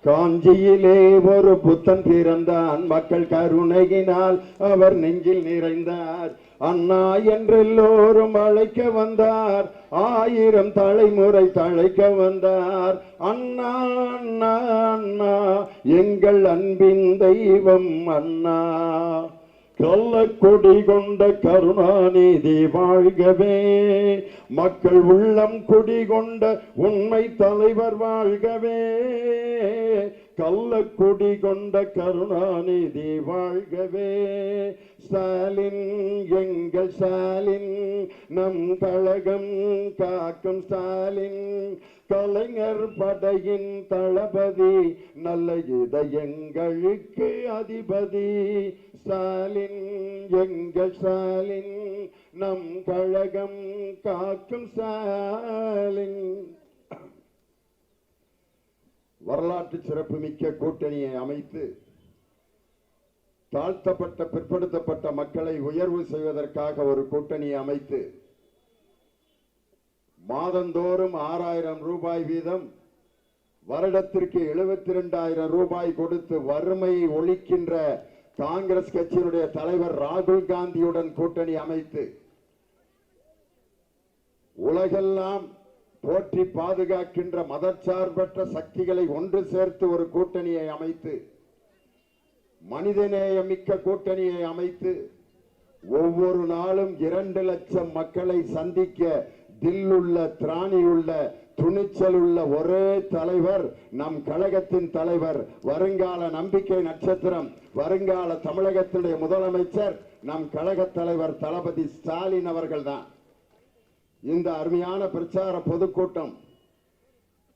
காஞ்சியிலே ஒரு புத்தன் பிறந்தான், மக்கள் கருணையினால் அவர் நெஞ்சில் நிறைந்தார். அண்ணா என்றெல்லோரும் அழைக்க வந்தார், 1000 தலைமுறை தழைக்க வந்தார். அண்ணா அண்ணா அண்ணா எங்கள் அன்பின் தெய்வம் அண்ணா. கள்ளக்கொடி கொண்ட கருணாநிதி வாழ்கவே, மக்கள் உள்ளம் குடி கொண்ட உண்மை தலைவர் வாழ்கவே. கள்ளக்கொடி கொண்ட கருணாநிதி வாழ்கவே. ஸ்டாலின் எங்கள் ஸ்டாலின், நம் கழகம் காக்கும் ஸ்டாலின். கலைஞர் படையின் தளபதி, நல்ல இதயங்களுக்கு அதிபதி. ஸ்டாலின் எங்கள் ஸ்டாலின், நம் கழகம் காக்கும் ஸ்டாலின். வரலாற்று சிறப்புமிக்க கூட்டணியை அமைத்து தாழ்த்தப்பட்ட பிற்படுத்தப்பட்ட மக்களை உயர்வு செய்வதற்காக ஒரு கூட்டணியை அமைத்து மாதந்தோறும் 6000 ரூபாய் வீதம், வருடத்திற்கு 72,000 ரூபாய் கொடுத்து வறுமையை ஒழிக்கின்ற காங்கிரஸ் கட்சியினுடைய தலைவர் ராகுல் காந்தியுடன் கூட்டணி அமைத்து உலகெல்லாம் போற்றி பாதுகாக்கின்ற மதச்சார்பற்ற சக்திகளை ஒன்று சேர்த்து ஒரு கூட்டணியை அமைத்து, மனிதநேயமிக்க கூட்டணியை அமைத்து, ஒவ்வொரு நாளும் 2 லட்சம் மக்களை சந்திக்க தில்லுள்ள, திராணியுள்ள, துணிச்சல் உள்ள ஒரே தலைவர் நம் கழகத்தின் தலைவர், வருங்கால நம்பிக்கை நட்சத்திரம், வருங்கால தமிழகத்தினுடைய முதலமைச்சர் நம் கழக தலைவர் தளபதி ஸ்டாலின் அவர்கள்தான். இந்த அருமையான பிரச்சார பொதுக்கூட்டம்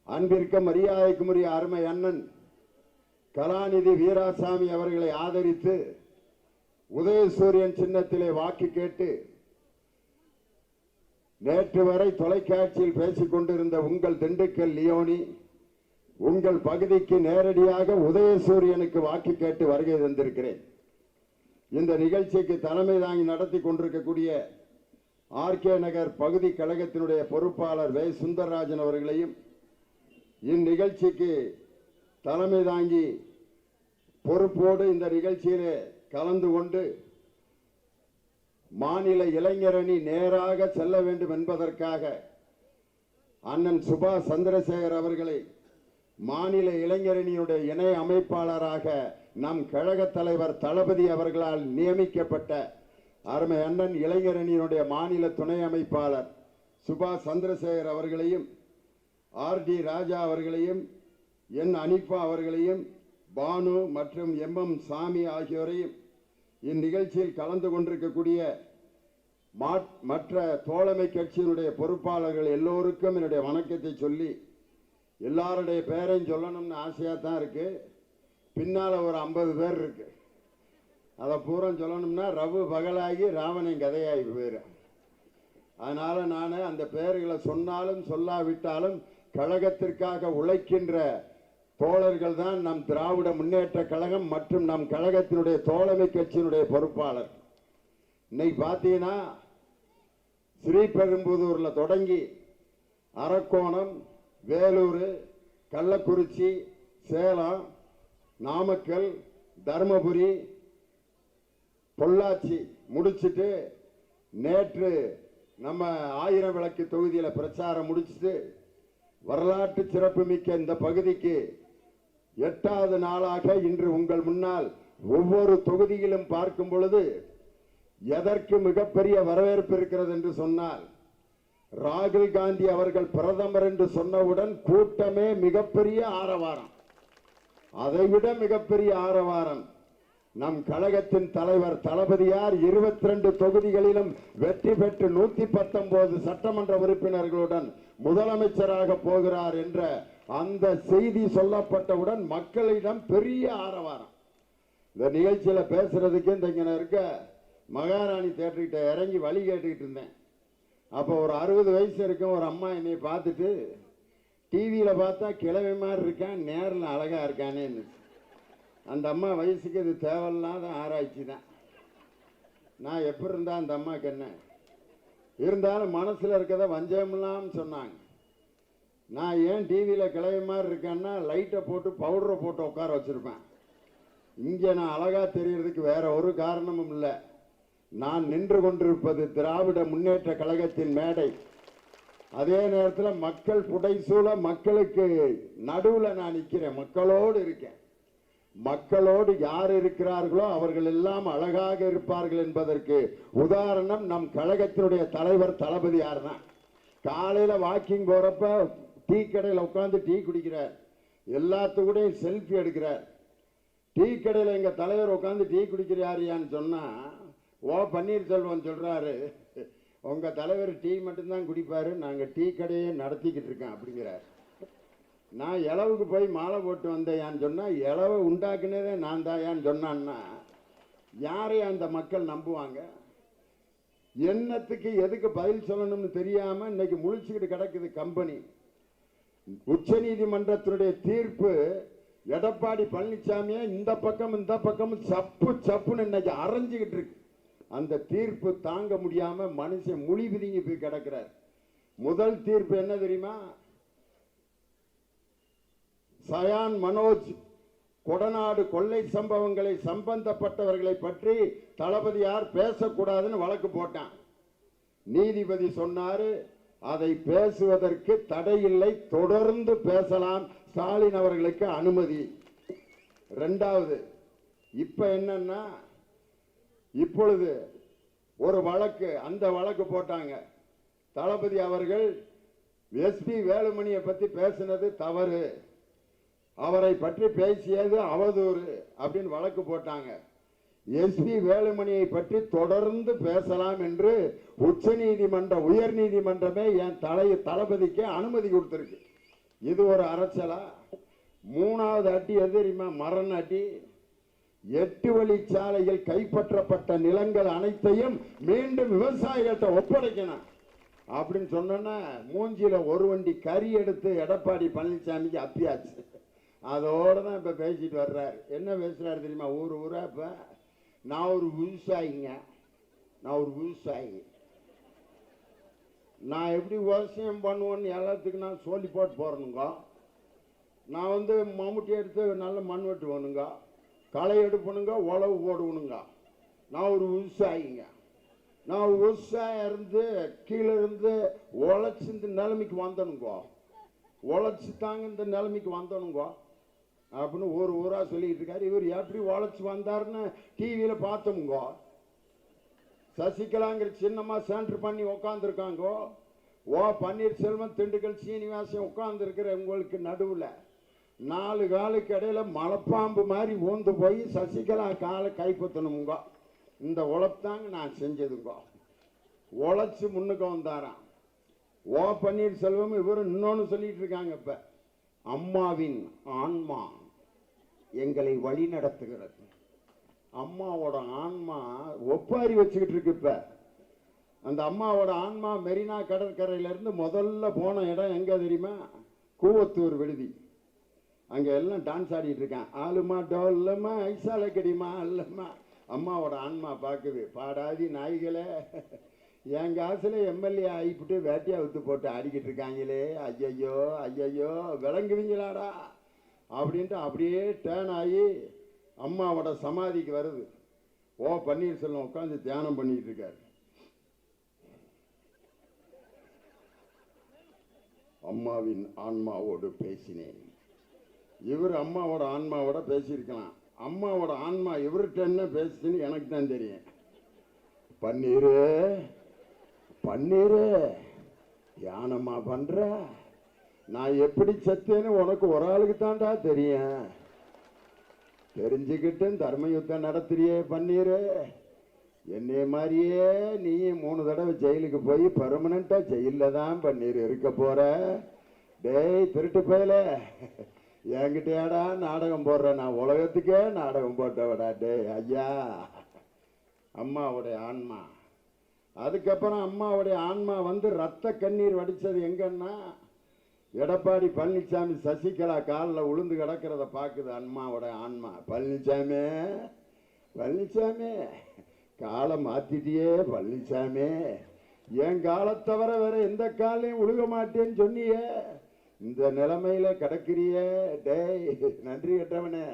அன்பிற்கும் மரியாதைக்கும் உரிய அருமை அண்ணன் கலாநிதி வீராசாமி அவர்களை ஆதரித்து உதயசூரியன் சின்னத்திலே வாக்கு கேட்டு நேற்று வரை தொலைக்காட்சியில் பேசிக் கொண்டிருந்த உங்கள் திண்டுக்கல் லியோனி உங்கள் பகுதிக்கு நேரடியாக உதயசூரியனுக்கு வாக்கு கேட்டு வருகை தந்திருக்கிறேன். இந்த நிகழ்ச்சிக்கு தலைமை தாங்கி நடத்தி கொண்டிருக்கக்கூடிய ஆர்கே நகர் பகுதி கழகத்தினுடைய பொறுப்பாளர் வே சுந்தரராஜன் அவர்களையும், இந்நிகழ்ச்சிக்கு தலைமை தாங்கி பொறுப்போடு இந்த நிகழ்ச்சியிலே கலந்து கொண்டு மாநில இளைஞரணி நேராக செல்ல வேண்டும் என்பதற்காக அண்ணன் சுபாஷ் சந்திரசேகர் அவர்களை மாநில இளைஞரணியுடைய இணை அமைப்பாளராக நம் கழக தலைவர் தளபதி அவர்களால் நியமிக்கப்பட்ட அருமை அண்ணன் இளைஞரணியினுடைய மாநில துணை அமைப்பாளர் சுபாஷ் சந்திரசேகர் அவர்களையும், ஆர்டி ராஜா அவர்களையும், என் அனிஃபா அவர்களையும், பானு மற்றும் எம் சாமி ஆகியோரையும், இந்நிகழ்ச்சியில் கலந்து கொண்டிருக்கக்கூடிய மற்ற தோழமை கட்சியினுடைய பொறுப்பாளர்கள் எல்லோருக்கும் என்னுடைய வணக்கத்தை சொல்லி, எல்லாருடைய பேரையும் சொல்லணும்னு ஆசையாக தான் இருக்கு. பின்னால் ஒரு 50 பேர் இருக்கு, அதை பூரா சொல்லணும்னா ரவு பகலாகி ராவணன் கதையாகி போயிடும். அதனால நான் அந்த பெயர்களை சொன்னாலும் சொல்லாவிட்டாலும் கழகத்திற்காக உழைக்கின்ற தோழர்கள் தான் நம் திராவிட முன்னேற்ற கழகம் மற்றும் நம் கழகத்தினுடைய தோழமை கட்சியினுடைய பொறுப்பாளர். இன்னைக்கு பார்த்தீங்கன்னா ஸ்ரீபெரும்புதூர்ல தொடங்கி அரக்கோணம், வேலூர், கள்ளக்குறிச்சி, சேலம், நாமக்கல், தருமபுரி, பொள்ளாச்சி முடிச்சுட்டு நேற்று நம்ம 1000 விளக்கு தொகுதியில பிரச்சாரம் முடிச்சுட்டு வரலாற்று சிறப்புமிக்க இந்த பகுதிக்கு 8வது நாளாக இன்று உங்கள் முன்னால் ஒவ்வொரு தொகுதியிலும் பார்க்கும் பொழுது எதற்கு மிகப்பெரிய வரவேற்பு இருக்கிறது என்று சொன்னால், ராகுல் காந்தி அவர்கள் பிரதமர் என்று சொன்னவுடன் கூட்டமே மிகப்பெரிய ஆரவாரம். அதைவிட மிகப்பெரிய ஆரவாரம் நம் கழகத்தின் தலைவர் தளபதியார் 22 தொகுதிகளிலும் வெற்றி பெற்று 119 சட்டமன்ற உறுப்பினர்களுடன் முதலமைச்சராக போகிறார் என்ற அந்த செய்தி சொல்லப்பட்டவுடன் மக்களிடம் பெரிய ஆரவாரம். இந்த நிகழ்ச்சியில பேசுறதுக்கு இங்க இருக்க மகாராணி தேட்டர்கிட்ட இறங்கி வழி கேட்டுக்கிட்டு இருந்தேன். அப்போ ஒரு 60 வயசு இருக்கும் ஒரு அம்மா என்னை பார்த்துட்டு, டிவியில பார்த்தா கிழமை மாதிரி இருக்கான், நேரில் அழகா இருக்கானேன்னு. அந்த அம்மா வயசுக்கு இது தேவையில்லாத ஆராய்ச்சி தான். நான் எப்படி இருந்தா அந்த அம்மாவுக்கு என்ன இருந்தாலும் மனசுல இருக்கத வஞ்சமில்லாம சொன்னாங்க. நான் ஏன் டிவியில் கிளவி மாதிரி இருக்கேன்னா லைட்டை போட்டு பவுடரை போட்டு உட்கார வச்சுருப்பேன். இங்கே நான் அழகாக தெரியறதுக்கு வேற ஒரு காரணமும் இல்லை. நான் நின்று கொண்டிருப்பது திராவிட முன்னேற்ற கழகத்தின் மேடை. அதே நேரத்தில் மக்கள் புடைசூழ மக்களுக்கு நடுவில் நான் நிற்கிறேன், மக்களோடு இருக்கேன். மக்களோடு யார் இருக்கிறார்களோ அவர்கள் எல்லாம் அழகாக இருப்பார்கள் என்பதற்கு உதாரணம் நம் கழகத்தினுடைய தலைவர் தளபதி யார் தான். காலையில் வாக்கிங் போகிறப்ப டீ கடையில் உட்காந்து டீ குடிக்கிறார், எல்லாத்துக்கூடையும் செல்ஃபி எடுக்கிறார். டீ கடையில் எங்கள் தலைவர் உட்காந்து டீ குடிக்கிறாரியான்னு சொன்னால் ஓ பன்னீர்செல்வம் சொல்கிறாரு, உங்கள் தலைவர் டீ மட்டும்தான் குடிப்பார், நாங்கள் டீ கடையே நடத்திக்கிட்டு இருக்கேன் அப்படிங்கிறார். நான் இளவுக்கு போய் மாலை போட்டு வந்தேயான்னு சொன்னால் இளவை உண்டாக்குனதே நான் தாயான்னு சொன்னான்னா யாரையும் அந்த மக்கள் நம்புவாங்க? என்னத்துக்கு எதுக்கு பதில் சொல்லணும்னு தெரியாமல் இன்னைக்கு முழிச்சுக்கிட்டு கிடக்குது கம்பெனி. உச்ச நீதிமன்றத்தினுடைய தீர்ப்பு எடப்பாடி பழனிசாமியை இந்த பக்கம் சப்பு சப்புன்னு இன்னைக்கு அரைஞ்சுக்கிட்டு இருக்கு. அந்த தீர்ப்பு தாங்க முடியாம மனுஷன் மொழி பிதுங்கி போய் கிடக்கிறார். முதல் தீர்ப்பு என்ன தெரியுமா? சயான் மனோஜ் கொடநாடு கொள்ளை சம்பவங்களை சம்பந்தப்பட்டவர்களை பற்றி தளபதியார் பேசக்கூடாதுன்னு வழக்கு போட்டான். நீதிபதி சொன்னாரு, அதை பேசுவதற்கு தடையில்லை, தொடர்ந்து பேசலாம், ஸ்டாலின் அவர்களுக்கு அனுமதி. இரண்டாவது, இப்ப என்னன்னா இப்பொழுது ஒரு வழக்கு, அந்த வழக்கு போட்டாங்க. தளபதி அவர்கள் எஸ்பி வேலுமணியை பத்தி பேசினது தவறு, அவரை பற்றி பேசியது அவதூறு அப்படின்னு வழக்கு போட்டாங்க. எஸ்பி வேலுமணியை பற்றி தொடர்ந்து பேசலாம் என்று உச்ச நீதிமன்ற உயர் நீதிமன்றமே என் தளபதிக்கு அனுமதி கொடுத்திருக்கு. இது ஒரு அரைச்சலா? மூணாவது அடி எது தெரியுமா? மரண அடி. 8 வழிச்சாலையில் கைப்பற்றப்பட்ட நிலங்கள் அனைத்தையும் மீண்டும் விவசாயிகள்கிட்ட ஒப்படைக்கணும் அப்படின்னு சொன்னா மூஞ்சில ஒரு வண்டி கறி எடுத்து எடப்பாடி பழனிசாமிக்கு அப்பியாச்சு. அதோட தான் இப்ப பேசிட்டு வர்றாரு. என்ன பேசுறாரு தெரியுமா? ஊரா இப்ப நான் ஒரு விவசாயிங்க, நான் ஒரு விவசாயி, நான் எப்படி விவசாயம் பண்ணுவேன்னு எல்லாத்துக்கும் நான் சொல்லி போட்டு போறேனுங்க. நான் மம்முட்டி எடுத்து நல்ல மண் வெட்டுவனுங்க, களை எடுப்பணுங்க, உழவு போடுவனுங்க. நான் ஒரு விவசாயிங்க. நான் விவசாயம் இருந்து கீழே இருந்து உழைச்சி இந்த நிலைமைக்கு வந்தனுங்க, உழைச்சி தாங்க இந்த நிலைமைக்கு வந்தனுங்க அப்படின்னு ஊரா சொல்லிட்டு இருக்காரு. இவர் எப்படி உழைச்சி வந்தாருன்னு டிவியில பார்த்தோமுங்க. சசிகலாங்கிற சின்னமா சென்டர் பண்ணி உட்காந்துருக்காங்க. ஓ பன்னீர்செல்வம், திண்டுக்கல் சீனிவாசன் உட்கார்ந்து இருக்கிற உங்களுக்கு நடுவில் 4 காலுக்கு இடையில மலைப்பாம்பு மாதிரி ஊந்து போய் சசிகலா காலை கைப்பற்றணுங்க. இந்த உழைப்புதாங்க நான் செஞ்சதுங்க. உழைச்சு முன்னுக்கு வந்தாராம். ஓ பன்னீர்செல்வம் இவரு இன்னொன்னு சொல்லிட்டு இருக்காங்க. இப்ப அம்மாவின் ஆன்மா எங்களை வழி நடத்துகிறது. அம்மாவோட ஆன்மா ஒப்பாரி வச்சுக்கிட்டு இருக்கு. இப்ப அந்த அம்மாவோட ஆன்மா மெரினா கடற்கரையில இருந்து முதல்ல போன இடம் எங்க தெரியுமா? கூவத்தூர் விடுதி. அங்க எல்லாம் டான்ஸ் ஆடிட்டு இருக்கான். ஆளுமா டோல்லமா ஐசால கடிமா அல்லம்மா. அம்மாவோட ஆன்மா பாக்குது. பாடாதி நாய்களே, என் காசுல எம்எல்ஏ ஆகிவிட்டு வேட்டியா வித்து போட்டு ஆடிக்கிட்டு இருக்காங்களே, ஐயையோ ஐயையோ விளங்குவீங்களாடா அப்படின்ட்டு அப்படியே டேர்ன் ஆகி அம்மாவோட சமாதிக்கு வருது. ஓ பன்னீர்செல்வம் உட்காந்து தியானம் பண்ணிட்டு இருக்காரு. அம்மாவின் ஆன்மாவோடு பேசினேன். இவர் அம்மாவோட ஆன்மாவோட பேசியிருக்கலாம். அம்மாவோட ஆன்மா இவர்கிட்ட என்ன பேசுன்னு எனக்கு தான் தெரியும். பன்னீரு பன்னீரு தியானமா பண்ற, நான் எப்படி செத்தேன்னு உனக்கு ஒரு ஆளுக்கு தான்டா தெரியும். தெரிஞ்சுக்கிட்டு தர்ம யுத்தம் நடத்துறியே பன்னீரு. என்னைய மாதிரியே நீ 3 தடவை ஜெயிலுக்கு போய் பெர்மனண்டா ஜெயில தான் பன்னீர் இருக்க போற. டேய் திருட்டு பயல, என்கிட்டயாடா நாடகம் போடுற? நான் உலகத்துக்கே நாடகம் போட்டவடா. டே ஐயா, அம்மாவுடைய ஆன்மா. அதுக்கப்புறம் அம்மாவுடைய ஆன்மா ரத்த கண்ணீர் வடிச்சது எங்கன்னா எடப்பாடி பழனிசாமி சசிகலா காலில் உளுந்து கிடக்கிறத பார்க்குது அம்மாவோட ஆன்மா. பழனிசாமி பழனிசாமி காலை மாத்திட்டியே பழனிசாமி, என் காலை தவிர வேற எந்த காலையும் உழுக மாட்டேன்னு சொன்னியே, இந்த நிலைமையில கிடக்கிறிய டேய், நன்றி கட்டவனே,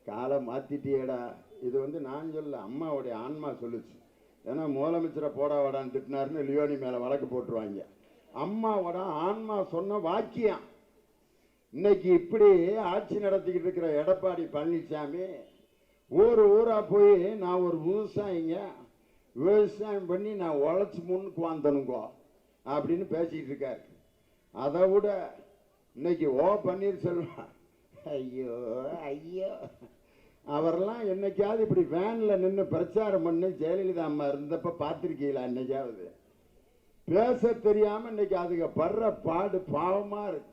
காலம் மாத்திட்டியேடா. இது வந்து நான் சொல்ல, அம்மாவுடைய ஆன்மா சொல்லுச்சு. ஏன்னா முதலமைச்சரை போடா வாடான்னு திட்டினாருன்னு லியோனி மேல வழக்கு போட்டுருவாங்க. அம்மாவோட ஆன்மா சொன்ன வாக்கியம். இன்னைக்கு இப்படி ஆட்சி நடத்திக்கிட்டு இருக்கிற எடப்பாடி பழனிசாமி ஊர் ஊரா போய் நான் ஒரு விவசாயிங்க, விவசாயம் பண்ணி நான் உழைச்சி முன்னுக்கு வந்தனுங்கோ அப்படின்னு பேசிக்கிட்டு இருக்காரு. அதை விட இன்னைக்கு பன்னீர்செல்வம், ஐயோ ஐயோ, அவரெல்லாம் என்னைக்காவது இப்படி வேன்ல நின்று பிரச்சாரம் பண்ணி ஜெயலலிதா அம்மா இருந்தப்ப பார்த்திருக்கீங்களா? என்னைக்காவது பேச தெரியாம இன்னைக்கு அதுக்கு படுற பாடு பாவமா இருக்கு.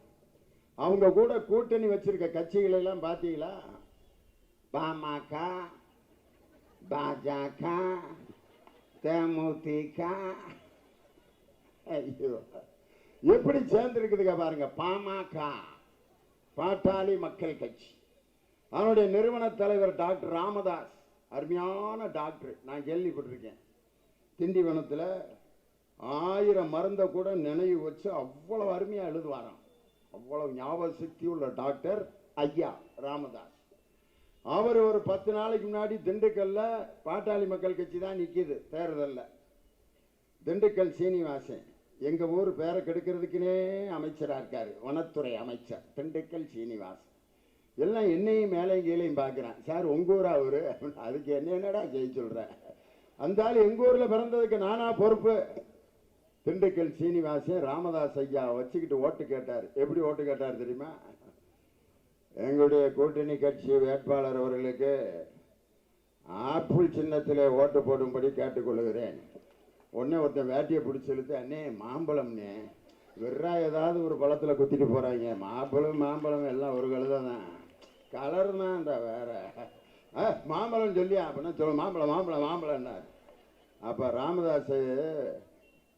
அவங்க கூட கூட்டணி வச்சிருக்க கட்சிகள் எல்லாம் பார்த்தீங்களா? பாமக, பாஜக, தேமுதிக, ஐயோ எப்படி சேர்ந்திருக்குதுங்க பாருங்க. பாமக, பாட்டாளி மக்கள் கட்சி, அவனுடைய நிறுவன தலைவர் டாக்டர் ராமதாஸ், அருமையான டாக்டர், நான் கேள்விப்பட்டிருக்கேன். திண்டிவனத்தில் 1000 மருந்தை கூட நினைவு வச்சு அவ்வளவு அருமையா எழுதுவாராம். அவ்வளவு ஞாபக சக்தி உள்ள டாக்டர் ஐயா ராமதாஸ். அவர் ஒரு 10 நாளைக்கு முன்னாடி திண்டுக்கல்ல பாட்டாளி மக்கள் கட்சி தான் நிற்கிது தேர்தலில். திண்டுக்கல் சீனிவாசன், எங்க ஊர் பேரை கெடுக்கிறதுக்குனே அமைச்சராக இருக்காரு, வனத்துறை அமைச்சர் திண்டுக்கல் சீனிவாசன். எல்லாம் என்னையும் மேலையும் கீழையும் பார்க்குறேன். சார் உங்க ஊரா அவரு? அதுக்கு என்னடா செய்ய சொல்றேன்? அந்த ஆள் எங்க ஊர்ல பிறந்ததுக்கு நானா பொறுப்பு? திண்டுக்கல் சீனிவாசன் ராமதாஸ் ஐயா வச்சுக்கிட்டு ஓட்டு கேட்டார். எப்படி ஓட்டு கேட்டார் தெரியுமா? எங்களுடைய கூட்டணி கட்சி வேட்பாளர் அவர்களுக்கு ஆப்பிள் சின்னத்திலே ஓட்டு போடும்படி கேட்டுக்கொள்கிறேன். உடனே ஒருத்தன் வேட்டியை பிடிச்சி இழுத்து, அண்ணே மாம்பழம்னே, வெறா ஏதாவது ஒரு பழத்தில் குத்திட்டு போகிறாங்க. மாம்பழம் எல்லாம் ஒரு கழுதை தான், கலர் தான்டா வேற. மாம்பழம் சொல்லியா அப்படின்னா சொல்ல, மாம்பழம்னார். அப்போ ராமதாஸ்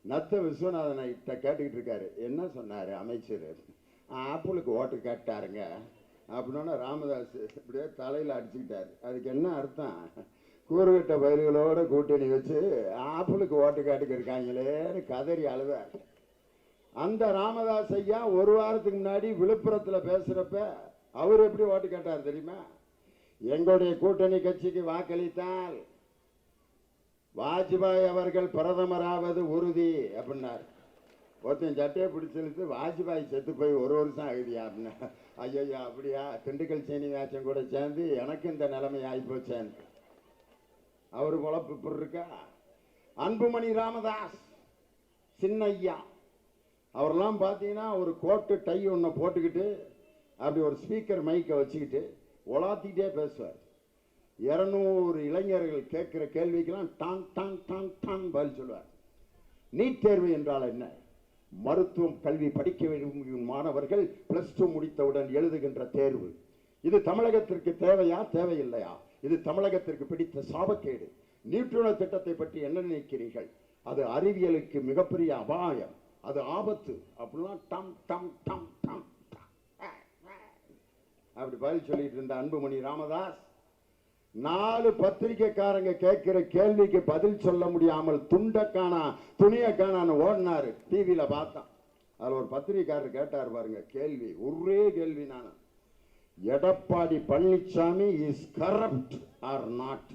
நத்த விஸ்வநாதனை கேட்டுக்கிட்டு இருக்காரு. என்ன சொன்னார் அமைச்சர்? ஆப்பிளுக்கு ஓட்டு கேட்டாருங்க அப்படின்னா ராமதாஸ் இப்படியே தலையில் அடிச்சுக்கிட்டாரு. அதுக்கு என்ன அர்த்தம்? கூறுகட்ட பயிர்களோட கூட்டணி வச்சு ஆப்பிளுக்கு ஓட்டு கேட்டுக்கு இருக்காங்களேன்னு கதறி அழுதார். அந்த ராமதாஸ் ஐயா ஒரு வாரத்துக்கு முன்னாடி விழுப்புரத்தில் பேசுறப்ப அவர் எப்படி ஓட்டு கேட்டார் தெரியுமா? எங்களுடைய கூட்டணி கட்சிக்கு வாக்களித்தால் வாஜ்பாய் அவர்கள் பிரதமராவது உறுதி அப்படின்னார். ஒருத்தன் சட்டையை பிடிச்சிழுத்து, வாஜ்பாய் செத்து போய் 1 வருஷம் ஆகுதியா அப்படின்னா, ஐயோ அப்படியா, திண்டுக்கல் சீனிவாசன் கூட சேர்ந்து எனக்கு இந்த நிலைமை ஆகிப்போச்சேன். அவரு குழப்பு இப்படி இருக்கா? அன்புமணி ராமதாஸ் சின்னையா அவரெல்லாம் பார்த்தீங்கன்னா ஒரு கோட்டு டை ஒன்று போட்டுக்கிட்டு அப்படி ஒரு ஸ்பீக்கர் மைக்கை வச்சுக்கிட்டு உலாத்திக்கிட்டே பேசுவார். 200 இளைஞர்கள் கேட்கிற கேள்விக்கெல்லாம் டாங் டாங் டாங் டாங் பதில் சொல்லுவார். நீட் தேர்வு என்றால் என்ன? மருத்துவம் கல்வி படிக்க விரும்பும் மாணவர்கள் +2 முடித்தவுடன் எழுதுகின்ற தேர்வு. இது தமிழகத்திற்கு தேவையா தேவையில்லையா? இது தமிழகத்திற்கு பிடித்த சாபக்கேடு. நியூட்ரினோ திட்டத்தை பற்றி என்ன நினைக்கிறீர்கள்? அது அறிவியலுக்கு மிகப்பெரிய அபாயம், அது ஆபத்து அப்படிலாம் டம் டம் டம் டம் அப்படி பதில் சொல்லிட்டு இருந்த அன்புமணி ராமதாஸ் 4 பத்திரிகைக்காரங்க கேட்கிற கேள்விக்கு பதில் சொல்ல முடியாமல் துணியக்கான ஓடினாரு. டிவியில பார்த்தோம். அதுல ஒரு பத்திரிகைக்காரர் கேட்டார் பாருங்க கேள்வி, ஒரே கேள்வி. நான் Edappadi Palaniswami is corrupt or not?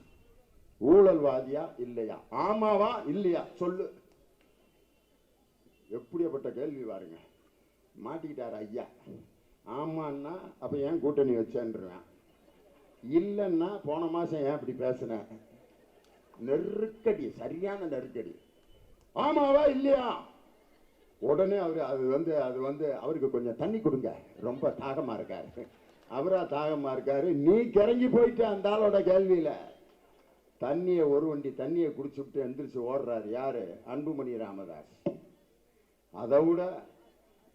ஊழல்வாதியா இல்லையா? ஆமாவா இல்லையா சொல்லு. எப்படிப்பட்ட கேள்வி பாருங்க. மாட்டிக்கிட்டார் ஐயா. ஆமான்னா அப்ப ஏன் கூட்டணி வச்சேன்றான், இல்லைன்னா போன மாசம் ஏன் இப்படி பேசுன? நெருக்கடி, சரியான நெருக்கடி. ஆமாவா இல்லையா? உடனே அது வந்து அவருக்கு கொஞ்சம் தண்ணி கொடுங்க, ரொம்ப தாகமா இருக்காரு. அவரா தாகமா இருக்காரு, நீ கிறங்கி போயிட்டு அந்த ஆளோட கேள்வியில தண்ணியை ஒரு வண்டி தண்ணியை குடிச்சுட்டு எந்திரிச்சு ஓடுறாரு. யாரு? அன்புமணி ராமதாஸ். அதை விட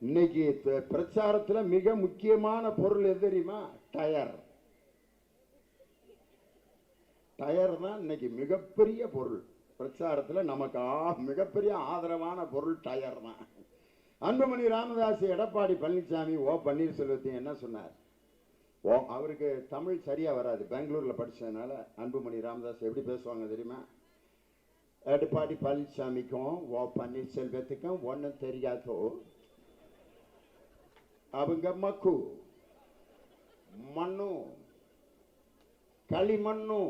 இன்னைக்கு பிரச்சாரத்துல மிக முக்கியமான பொருள் எது தெரியுமா? டயர். டயர் தான் இன்னைக்கு மிகப்பெரிய பொருள் பிரச்சாரத்தில். நமக்கு மிகப்பெரிய ஆதரவான பொருள் டயர் தான். அன்புமணி ராமதாஸ் எடப்பாடி பழனிசாமி பன்னீர்செல்வத்தையும் என்ன சொன்னார்? அவருக்கு தமிழ் சரியா வராது, பெங்களூர்ல படிச்சதுனால. அன்புமணி ராமதாஸ் எப்படி பேசுவாங்க தெரியுமா? எடப்பாடி பழனிசாமிக்கும் பன்னீர்செல்வத்துக்கும் ஒன்றும் தெரியாதோ, அவங்க மக்கு மண்ணு களிமண்ணு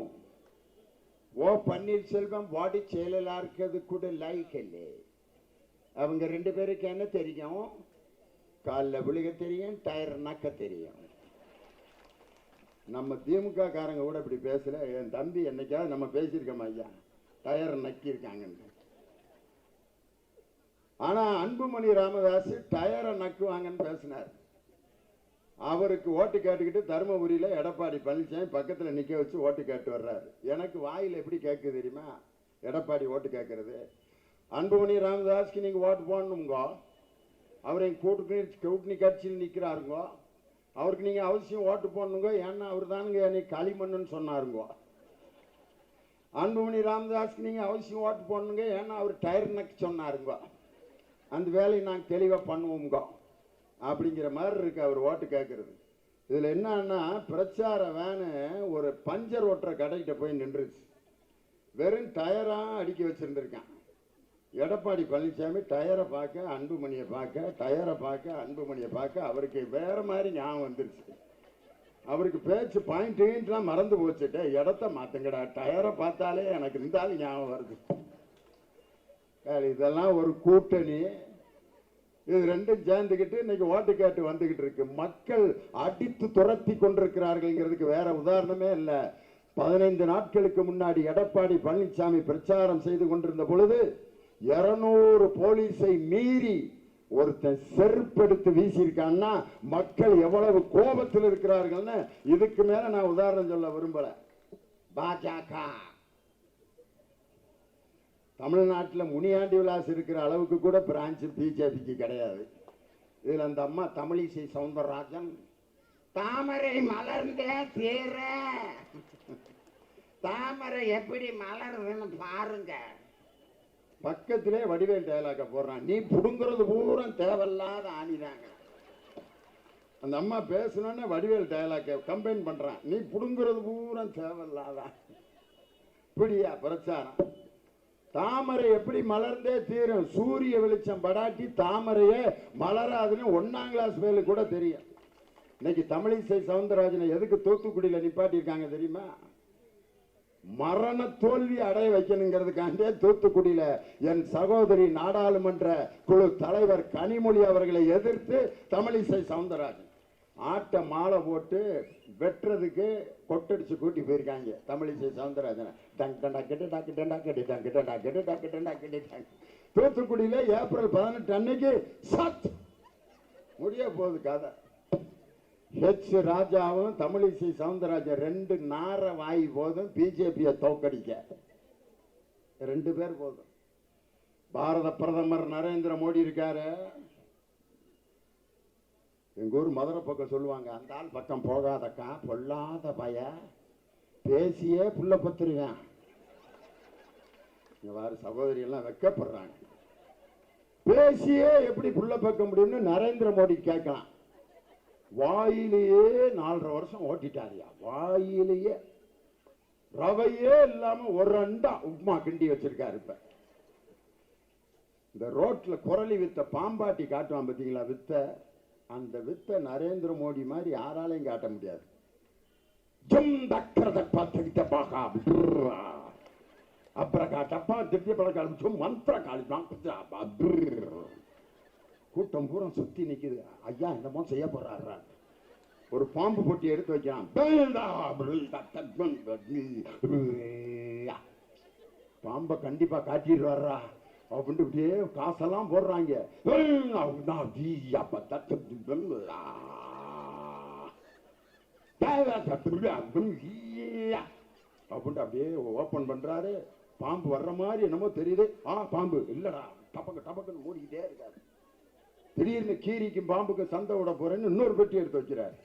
ஓ பன்னீர்செல்வம் பாடி செயலா இருக்கிறது கூட லைக் இல்லை. அவங்க 2 பேருக்கு என்ன தெரியும்? காலில் விழுக தெரியும், டயர் நக்க தெரியும். நம்ம திமுக காரங்க கூட இப்படி பேசல. என் தம்பி என்னைக்காவது நம்ம பேசியிருக்கோம் ஐயா டயர் நக்கியிருக்காங்கன்னு. ஆனா அன்புமணி ராமதாஸ் டயரை நக்குவாங்கன்னு பேசினார். அவருக்கு ஓட்டு கேட்டுக்கிட்டு தருமபுரியில எடப்பாடி பழனிசாமி பக்கத்தில் நிக்க வச்சு ஓட்டு கேட்டு வர்றாரு. எனக்கு வாயில் எப்படி கேட்குது தெரியுமா எடப்பாடி ஓட்டு கேட்கறது? அன்புமணி ராமதாஸ்க்கு நீங்க ஓட்டு போடணுங்க, அவர் எங்க கூட்டணி கட்சியில் நிற்கிறாருங்க, அவருக்கு நீங்க அவசியம் ஓட்டு போடணுங்க, ஏன்னா அவர் தானுங்க என்னை களிமண்ணுன்னு சொன்னாருங்க. அன்புமணி ராமதாஸ்க்கு நீங்க அவசியம் ஓட்டு போடணுங்க, ஏன்னா அவர் டயர் நக்கு சொன்னாருங்க, அந்த வேலையை நாங்கள் தெளிவாக பண்ணுவோங்க அப்படிங்கிற மாதிரி இருக்கு அவர் ஓட்டு கேட்கறது. இதில் என்னன்னா பிரச்சார வேனு ஒரு பஞ்சர் ஓட்டுற கடைகிட்ட போய் நின்றுச்சு. வெறும் டயராக அடுக்கி வச்சிருந்துருக்கான். எடப்பாடி பழனிசாமி டயரை பார்க்க அன்புமணியை பார்க்க, டயரை பார்க்க அன்புமணியை பார்க்க அவருக்கு வேற மாதிரி ஞாபகம் வந்துருச்சு. அவருக்கு பேச்சு பாயிண்ட்லாம் மறந்து போச்சுட்டு இடத்த மாத்துங்கடா, டயரை பார்த்தாலே எனக்கு இருந்தாலும் ஞாபகம் வருது. இதெல்லாம் ஒரு கூட்டணி. இது 2 சேர்ந்துக்கிட்டு இன்னைக்கு ஓட்டு கேட்டு வந்துகிட்டு இருக்கு. மக்கள் அடித்து துரத்தி கொண்டிருக்கிறார்கள்ங்கிறதுக்கு வேற உதாரணமே இல்லை. 15 நாட்களுக்கு முன்னாடி எடப்பாடி பழனிசாமி பிரச்சாரம் செய்து கொண்டிருந்த பொழுது 200 போலீஸை மீறி ஒருத்தன் செருப்பெடுத்து வீசியிருக்கான்னா மக்கள் எவ்வளவு கோபத்தில் இருக்கிறார்கள்னு இதுக்கு மேல நான் உதாரணம் சொல்ல விரும்பல. பாஜக தமிழ்நாட்டில் முனியாண்டி விலாஸ் இருக்கிற அளவுக்கு கூட பிரான்ச் பிஜேபிக்கு கிடையாது. இதில் அந்த அம்மா தமிழிசை சவுந்தரராஜன் தாமரை மலர்ந்தே தீர, தாமரை எப்படி மலருதுன்னு பாருங்க. பக்கத்திலே வடிவேல் டயலாக போடுறான், நீ புடுங்கிறது பூரா தேவையில்லாத ஆணிதாங்க. அந்த அம்மா பேசணும்னு வடிவேல் டயலாக கம்பைன் பண்றான், நீ புடுங்கிறது பூரா தேவையில்லாத. இப்படியா பிரச்சாரம்? தாமரை எப்படி மலர்ந்தே தீரும், சூரிய வெளிச்சம் படாட்டி தாமரையே மலராதுன்னு 1ஆம் கிளாஸ் மேல கூட தெரியும். இன்னைக்கு தமிழிசை சவுந்தரராஜனை எதுக்கு தூத்துக்குடியில நிப்பாட்டி இருக்காங்க தெரியுமா? மரண தோல்வி அடைய வைக்கணுங்கிறதுக்காண்டே தூத்துக்குடியில என் சகோதரி நாடாளுமன்ற குழு தலைவர் கனிமொழி அவர்களை எதிர்த்து தமிழிசை சவுந்தரராஜன் ஆட்ட மாலை போட்டு வெட்டுறதுக்கு கொட்டடிச்சு கூட்டி போயிருக்காங்க தமிழிசை சவுந்தரராஜனை. தூத்துக்குடியில ஏப்ரல் 18 அன்னைக்கு சத் முடிய போகுது கதை. ஹெச் ராஜாவும் தமிழிசை சவுந்தரராஜன் 2 நார வாய் போதும் பிஜேபியை தோக்கடிக்க. 2 பேர் போதும். பாரத பிரதமர் நரேந்திர மோடி இருக்காரு. எங்க ஊர் மதுரை பக்கம் சொல்லுவாங்க, அந்த ஆள் பக்கம் போகாதக்கா பொல்லாத பய, பேசியே புள்ள பத்துருவேன். இங்க வாரு சகோதரி எல்லாம் வெக்கப்படுறாங்க. பேசியே எப்படி புள்ள பக்க முடியும்னு நரேந்திர மோடி கேட்கலாம். வாயிலேயே 4.5 வருஷம் ஓட்டிட்டாரியா. வாயிலேயே ரவையே இல்லாம ஒரு அண்டா உப்மா கிண்டி வச்சிருக்காரு. இப்ப இந்த ரோட்ல குரலி வித்த பாம்பாட்டி காட்டுவான் பார்த்தீங்களா வித்த, அந்த வித்த நரேந்திர மோடி மாதிரி யாராலையும் காட்ட முடியாது. கூட்டம் பூரா சுத்தி நிக்குது. ஐயா என்னமோ செய்ய போறாரு. ஒரு பாம்பு பொட்டி எடுத்து வைக்கிறான். பாம்பை கண்டிப்பா காட்டிட்டு வர்றா அப்படின்ட்டு இப்படியே காசெல்லாம் போடுறாங்க. அப்படின்ட்டு அப்படியே ஓபன் பண்றாரு. பாம்பு வர்ற மாதிரி என்னமோ தெரியுது. பாம்பு இல்லடா, டபக்கு டபக்குன்னு மூடிக்கிட்டே இருக்காரு. திடீர்னு கீரிக்கும் பாம்புக்கு சந்தை விட போறேன்னு இன்னொரு பெட்டி எடுத்து வைக்கிறார்.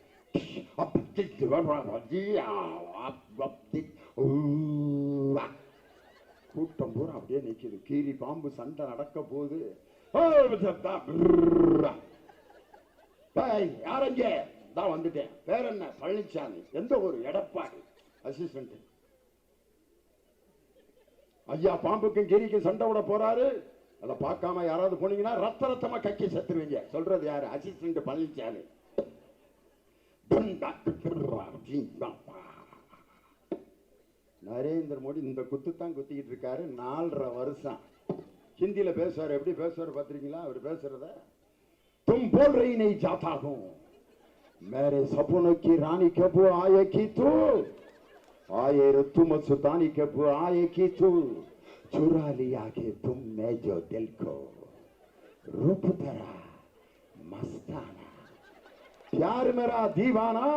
கூட்டம் பூரா அப்படியே நிக்குது. கீரி பாம்பு சண்டை நடக்க போகுது. யாரங்க தான் வந்துட்டேன். பேர் என்ன? பழனிசாமி. எந்த ஒரு எடப்பாடி அசிஸ்டன்ட். ஐயா பாம்புக்கும் கீரிக்கும் சண்டை விட போறாரு. அதை பார்க்காம யாராவது போனீங்கன்னா ரத்த ரத்தமா கக்கி செத்துருவீங்க. சொல்றது யாரு? அசிஸ்டன்ட் பழனிசாமி. நரேந்திர மோடி இந்த குத்து தான் குத்திக்கிட்டு இருக்காரு 4.5 வருஷம். ஹிந்தியில பேசுவார். எப்படி பேசுவார் பார்த்திருக்கீங்களா அவர் பேசுறத? तुम बोल रही नहीं जाता हूं, मेरे सपनों की रानी कब आएगी तू, आए रे तुम सुल्तानी कब आएगी तू, चुरा लिया के तुम मैं जो दिल को, रूप तेरा मस्ताना, प्यार मेरा दीवाना,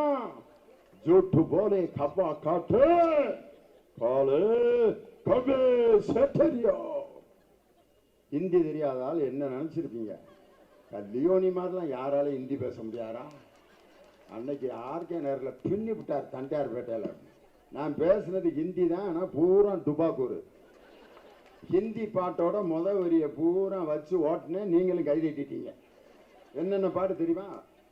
झूठ बोले खपा काटे, काले कबे सेठरियो. हिंदी தெரியாதால் என்ன நினைச்சிருப்பீங்க? லியோனி மாதிரிலாம் யாரால ஹிந்தி பேச முடியாரா? அன்னைக்கு ஆர்கே நேரில் பின்னி விட்டார் தண்டையார்பேட்டையில். நான் பேசுனது ஹிந்தி தான், ஆனால் பூரா டுபாக்கூர் ஹிந்தி பாட்டோட வரியை பூரா வச்சு ஓட்டுனேன். நீங்களும் கை தட்டிட்டீங்க. என்னென்ன பாட்டு தெரியுமா?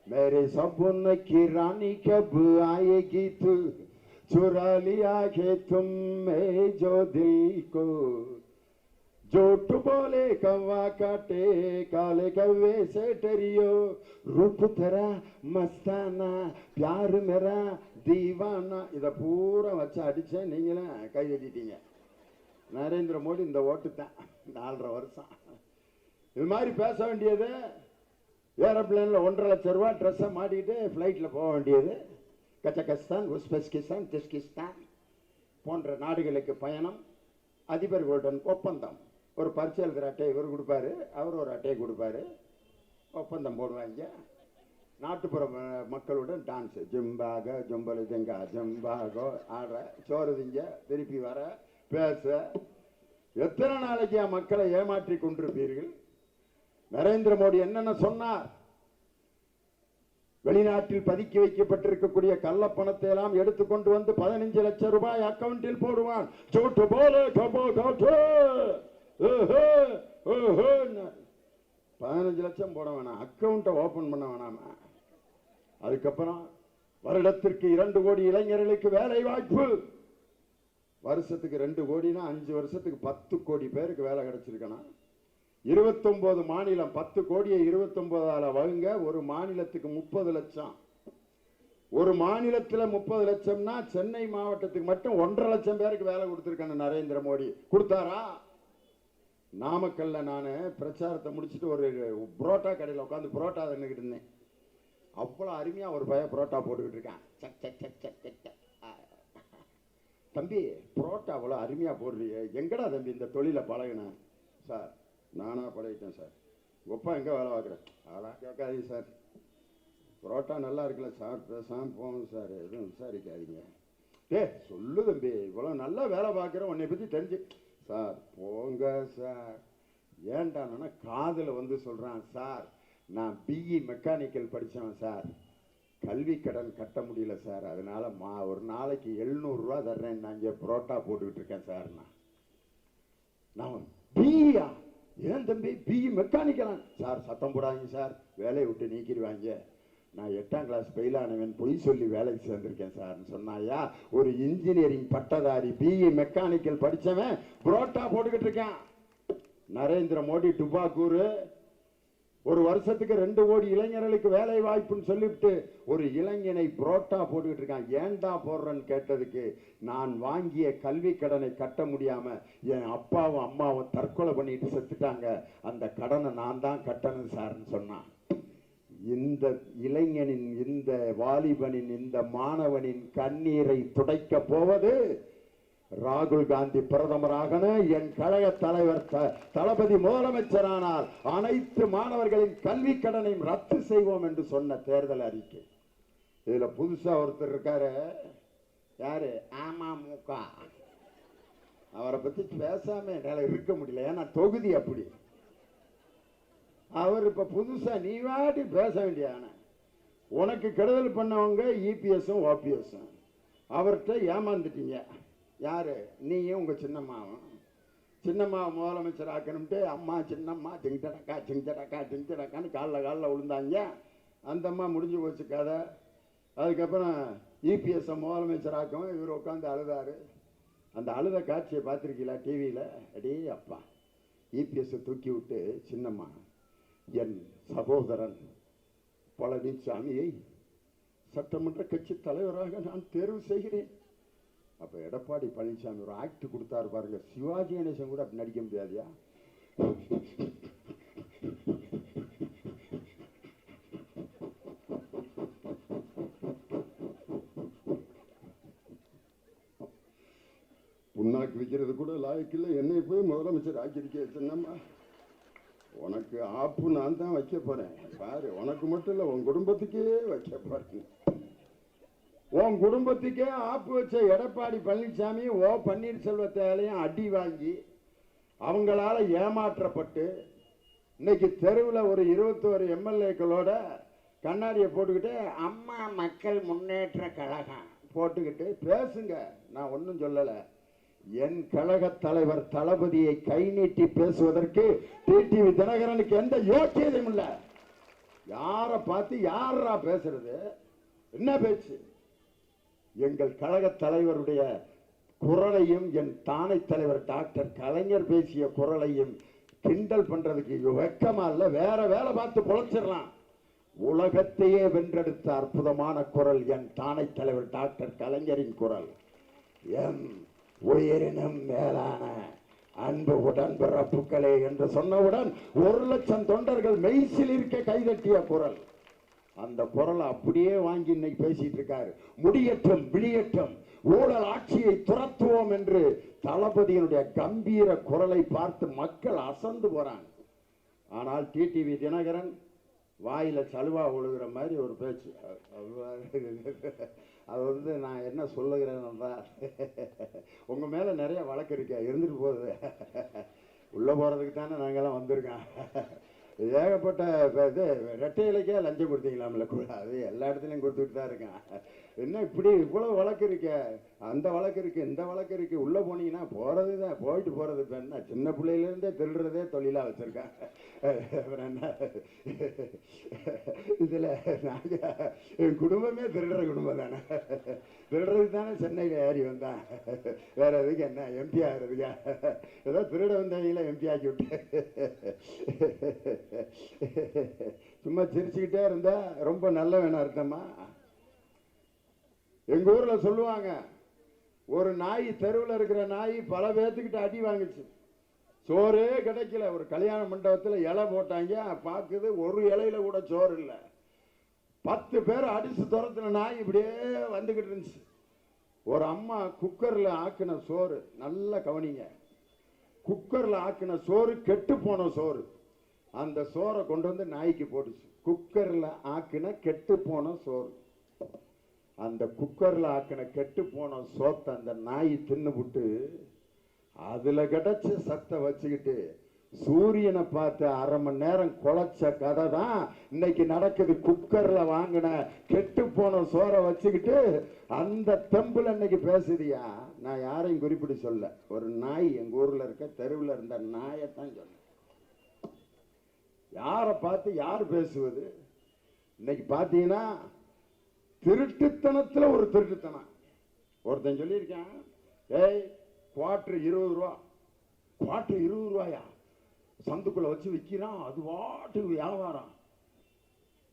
மேரே சப்புன் கி ராணி கப் ஆயேகி தூ, चुरा लिया के तुम में जो दिल को, झूठ बोले कौवा काटे काले कौवे से डरियो, रूप तेरा मस्ताना प्यार मेरा दीवाना. இதை பூரா வச்சு அடிச்சேன். நீங்களும் கை தட்டிட்டீங்க. நரேந்திர மோடி இந்த ஓட்டு தான் 4.5 வருஷம். இது மாதிரி பேச வேண்டியது. ஏரோப்ளேனில் 1.5 லட்சம் ரூபா ட்ரெஸ்ஸை மாட்டிக்கிட்டு ஃப்ளைட்டில் போக வேண்டியது. கஜகஸ்தான், உஸ்பெஸ்கிஸ்தான், திஸ்கிஸ்தான் போன்ற நாடுகளுக்கு பயணம். அதிபர்களுடன் ஒப்பந்தம். ஒரு பரிசு எழுதுகிற அட்டையை இவர் கொடுப்பாரு, அவர் ஒரு அட்டையை கொடுப்பாரு, ஒப்பந்தம் போடுவாங்க. நாட்டுப்புற மக்களுடன் டான்ஸு, ஜிம்பாக ஜொம்பலு ஜெங்கா ஜம்பாகோ ஆடுற, சோறு திங்க, திருப்பி வர, பேச. எத்தனை நாளைக்கு மக்களை ஏமாற்றி கொண்டிருப்பீர்கள்? நரேந்திர மோடி என்னென்ன சொன்னார்? வெளிநாட்டில் பதுக்கி வைக்கப்பட்டிருக்கக்கூடிய கள்ள பணத்தை எல்லாம் எடுத்துக்கொண்டு வந்து 15 லட்சம் ரூபாய் அக்கவுண்டில் போடுவான். 15 லட்சம் போட வேணாம், அக்கவுண்ட்டை ஓபன் பண்ண வேணாமா? அதுக்கப்புறம் வருடத்திற்கு 2 கோடி இளைஞர்களுக்கு வேலை வாய்ப்பு. வருஷத்துக்கு 2 கோடினா 5 வருஷத்துக்கு 10 கோடி பேருக்கு வேலை கிடைச்சிருக்கணும். 29 மாநிலம், 10 கோடியை 29ஆல வகுங்க. ஒரு மாநிலத்துக்கு 30 லட்சம். ஒரு மாநிலத்தில் 30 லட்சம்னா சென்னை மாவட்டத்துக்கு மட்டும் 1.5 லட்சம் பேருக்கு வேலை கொடுத்திருக்காங்க நரேந்திர மோடி. கொடுத்தாரா? நாமக்கல்ல நான் பிரச்சாரத்தை முடிச்சுட்டு ஒரு புரோட்டா கடையில் உட்காந்து புரோட்டா தின்னுக்கிட்டு இருந்தேன். அவ்வளோ அருமையா ஒரு பையன் புரோட்டா போட்டுக்கிட்டு இருக்கான். தம்பி புரோட்டா அவ்வளோ அருமையா போடுறீங்க, எங்கடா தம்பி இந்த தொழிலை பழகினேன்? சார் நானா பழகிட்டேன் சார். ஒப்பா எங்கே வேலை பார்க்குறேன்? அதெல்லாம் கேட்காதீங்க சார். புரோட்டா நல்லா இருக்குல்ல சார், பேசாமல் போகணும் சார், எதுவும் விசாரிக்காதீங்க. சொல்லு தம்பி, இவ்வளோ நல்லா வேலை பார்க்குறேன், உன்னை பற்றி தெரிஞ்சு. சார் போங்க சார். ஏன்டானா காதில் வந்து சொல்கிறான், சார் நான் பிஇ மெக்கானிக்கல் படித்தவன் சார், கல்வி கடன் கட்ட முடியல சார், அதனால ஒரு நாளைக்கு 700 ரூபா தர்றேன், நான் இங்கே புரோட்டா போட்டுக்கிட்டு இருக்கேன் சார். நான் பிஇயா? ஏன் தம்பி பிஇ மெக்கானிக்கலா? சார் சத்தம் போடாதீங்க சார், வேலையை விட்டு நீக்கிடுவாங்க. நான் 8ஆம் கிளாஸ் ஃபெயிலானவன் பொய் சொல்லி வேலைக்கு சேர்ந்திருக்கேன் சார்னு சொன்னாயா? ஒரு இன்ஜினியரிங் பட்டதாரி பிஇ மெக்கானிக்கல் படித்தவன் புரோட்டா போட்டுக்கிட்டு இருக்கான். நரேந்திர மோடி டுபாக்கூர். ஒரு வருஷத்துக்கு 2 கோடி இளைஞர்களுக்கு வேலை வாய்ப்புன்னு சொல்லிவிட்டு ஒரு இளைஞனை புரோட்டா போட்டுக்கிட்டு இருக்கான். ஏண்டா போடுறேன்னு கேட்டதுக்கு, நான் வாங்கிய கல்வி கடனை கட்ட முடியாம என் அப்பாவும் அம்மாவும் தற்கொலை பண்ணிட்டு செத்துட்டாங்க, அந்த கடனை நான் தான் கட்டணும் சார்னு சொன்னான். இந்த இளைஞனின், இந்த வாலிபனின், இந்த மாணவனின் கண்ணீரை துடைக்க போவது ராகுல் காந்தி பிரதமராக, என் கழக தலைவர் தளபதி முதலமைச்சரானால் அனைத்து மாணவர்களின் கல்வி கடனையும் ரத்து செய்வோம் என்று சொன்ன தேர்தல் அறிக்கை. இதுல புதுசா ஒருத்தர் இருக்காரு, யாரு? அமமுக. அவரை பத்தி பேசாம என்னால இருக்க முடியல, ஏன்னா தொகுதி அப்படி. அவர் இப்ப புதுசா நீ வாட்டி பேச வேண்டியான, உனக்கு கெடுதல் பண்ணவங்க இபிஎஸும் ஓபிஎஸும், அவர்கிட்ட ஏமாந்துட்டீங்க. யாரு? நீயும் உங்க சின்னம்மாவும். சின்னம்மா முதலமைச்சர் ஆக்கணும்ட்டு அம்மா சின்னம்மா திங்டடக்கா திங்டடக்கா திங்டடக்கான்னு காலில் விழுந்தாங்க. அந்த அம்மா முடிஞ்சு போச்சு கதை. அதுக்கப்புறம் இபிஎஸ் முதலமைச்சர் ஆக்கவும் இவர் உட்காந்து அழுதாரு. அந்த அழுத காட்சியை பார்த்துருக்கீங்களா டிவியில்? அடே அப்பா, இபிஎஸ் தூக்கி விட்டு சின்னம்மா, என் சகோதரன் பழனிசாமியை சட்டமன்ற கட்சி தலைவராக நான் தேர்வு செய்கிறேன். அப்ப எடப்பாடி பழனிசாமி ஒரு ஆக்ட் கொடுத்தாரு பாருங்க, சிவாஜி கணேசன் கூட அப்படி நடிக்க முடியாதியா? புண்ணாக்கு விற்கிறது கூட லாய்க்கில்ல, என்னை போய் முதலமைச்சர் ஆக்கியிருக்கே சொன்னம்மா. உனக்கு ஆப்பு நான் தான் வைக்க போறேன் பாரு. உனக்கு மட்டும் இல்ல, உன் குடும்பத்துக்கே வைக்க போறேன். உன் குடும்பத்துக்கே ஆப்பு வச்ச எடப்பாடி பழனிசாமி ஓ பன்னீர்செல்வத்தாலையும் அடி வாங்கி அவங்களால ஏமாற்றப்பட்டு இன்னைக்கு தெருவில் ஒரு 21 எம்எல்ஏக்களோட கண்ணாடியை போட்டுக்கிட்டு அம்மா மக்கள் முன்னேற்ற கழகம் போட்டுக்கிட்டு பேசுங்க. நான் ஒன்றும் சொல்லலை. என் கழக தலைவர் தளபதியை கை நீட்டி பேசுவதற்கு டிடிவி தினகரனுக்கு எந்த யோக்கியதையும் இல்லை. யாரை பார்த்து யாரா பேசுறது? என்ன பேச்சு? எங்கள் கழக தலைவருடைய குரலையும் என் தானை தலைவர் டாக்டர் கலைஞர் பேசிய குரலையும் கிண்டல் பண்றதுக்கு வெக்கமா இல்ல? வேற வேலை பார்த்து பொழைச்சிடலாம். உலகத்தையே வென்றெடுத்த அற்புதமான குரல் என் தானை தலைவர் டாக்டர் கலைஞரின் குரல். என் உயிரினும் மேலான அன்பு உடன்பிறப்புகளே என்று சொன்னவுடன் 1,00,000 தொண்டர்கள் மெய்சில் இருக்க கைதட்டிய குரல். அந்த குரலை அப்படியே வாங்கி இன்னைக்கு பேசிட்டு இருக்காரு. முடியட்டும் விழியட்டும், ஊழல் ஆட்சியை துரத்துவோம் என்று தளபதியினுடைய கம்பீர குரலை பார்த்து மக்கள் அசந்து போறாங்க. ஆனால் டிடிவி தினகரன் வாயில சலுவா ஒழுகிற மாதிரி ஒரு பேச்சு. அது நான் என்ன சொல்லுகிறேன்னா, உங்க மேல நிறைய வழக்கு இருக்க இருந்துட்டு போகுது. உள்ள போறதுக்கு தானே நாங்கெல்லாம் வந்திருக்கோம். ஏகப்பட்ட இது ரெட்டை இலைக்கே லஞ்சம் கொடுத்தீங்களாம்ல, அது எல்லா இடத்துலையும் கொடுத்துட்டு தான் இருக்கேன். என்ன இப்படி இவ்வளவு வழக்கு இருக்க? அந்த வழக்கு இருக்கு, இந்த வழக்கு இருக்கு. உள்ள போனீங்கன்னா போறது தான், போயிட்டு போறது. இப்போ என்ன சின்ன பிள்ளையிலேருந்தே திருடுறதே தொழிலா வச்சிருக்கேன். அப்புறம் என்ன இதுல நாங்க என் குடும்பமே திருடுற குடும்பம் தானே. திருடுறதுக்கு தானே சென்னையில் ஏறி வந்தேன். வேற எதுக்கு என்ன எம்பி ஆகிறதுக்கா? ஏதோ திருட வந்தவங்கள எம்பி ஆக்கி விட்டு சும்மா சிரிச்சுக்கிட்டே இருந்தா ரொம்ப நல்ல வேணா அர்த்தமா? எங்க ஊர்ல சொல்லுவாங்க, ஒரு நாய் தெருவில் இருக்கிற நாய் பல பேர்த்துக்கிட்ட அடி வாங்குச்சு. சோறே கிடைக்கல. ஒரு கல்யாண மண்டபத்தில் இலை போட்டாங்க, பார்க்குது ஒரு இலையில கூட சோறு இல்லை. 10 பேர் அடிச்சு துரத்துல நாய் இப்படியே வந்துகிட்டு இருந்துச்சு. ஒரு அம்மா குக்கர்ல ஆக்கின சோறு, நல்லா கவனிங்க, குக்கர்ல ஆக்கின சோறு கெட்டு போன சோறு. அந்த சோறை கொண்டு வந்து நாய்க்கு போட்டுச்சு. குக்கர்ல ஆக்கின கெட்டு போன சோறு. அந்த குக்கர்ல ஆக்கின கெட்டு போன சோத்தை அந்த நாய் தின்னுபுட்டு அதுல கிடைச்ச சத்தை வச்சுக்கிட்டு சூரியனை பார்த்து 1/2 மணி நேரம் குழைச்ச கதை தான் இன்னைக்கு நடக்குது. குக்கர்ல வாங்கின கெட்டு போன சோறை வச்சுக்கிட்டு அந்த தெம்புல இன்னைக்கு பேசுதியா? நான் யாரையும் குறிப்பிட்டு சொல்ல, ஒரு நாய் எங்க ஊர்ல இருக்க தெருவில் இருந்த நாயத்தான் சொன்ன. யாரை பார்த்து யார் பேசுவது? இன்னைக்கு பாத்தீங்கன்னா திருட்டுத்தனத்துல ஒரு திருட்டுத்தனம். ஒருத்தன் சொல்லியிருக்கான், ஏய் குவார்டர் 20 ரூபா, குவார்டர் 20 ரூபாயா சந்துக்குள்ள வச்சு விற்கிறான். அது வாட்டுக்கு வியாபாரம்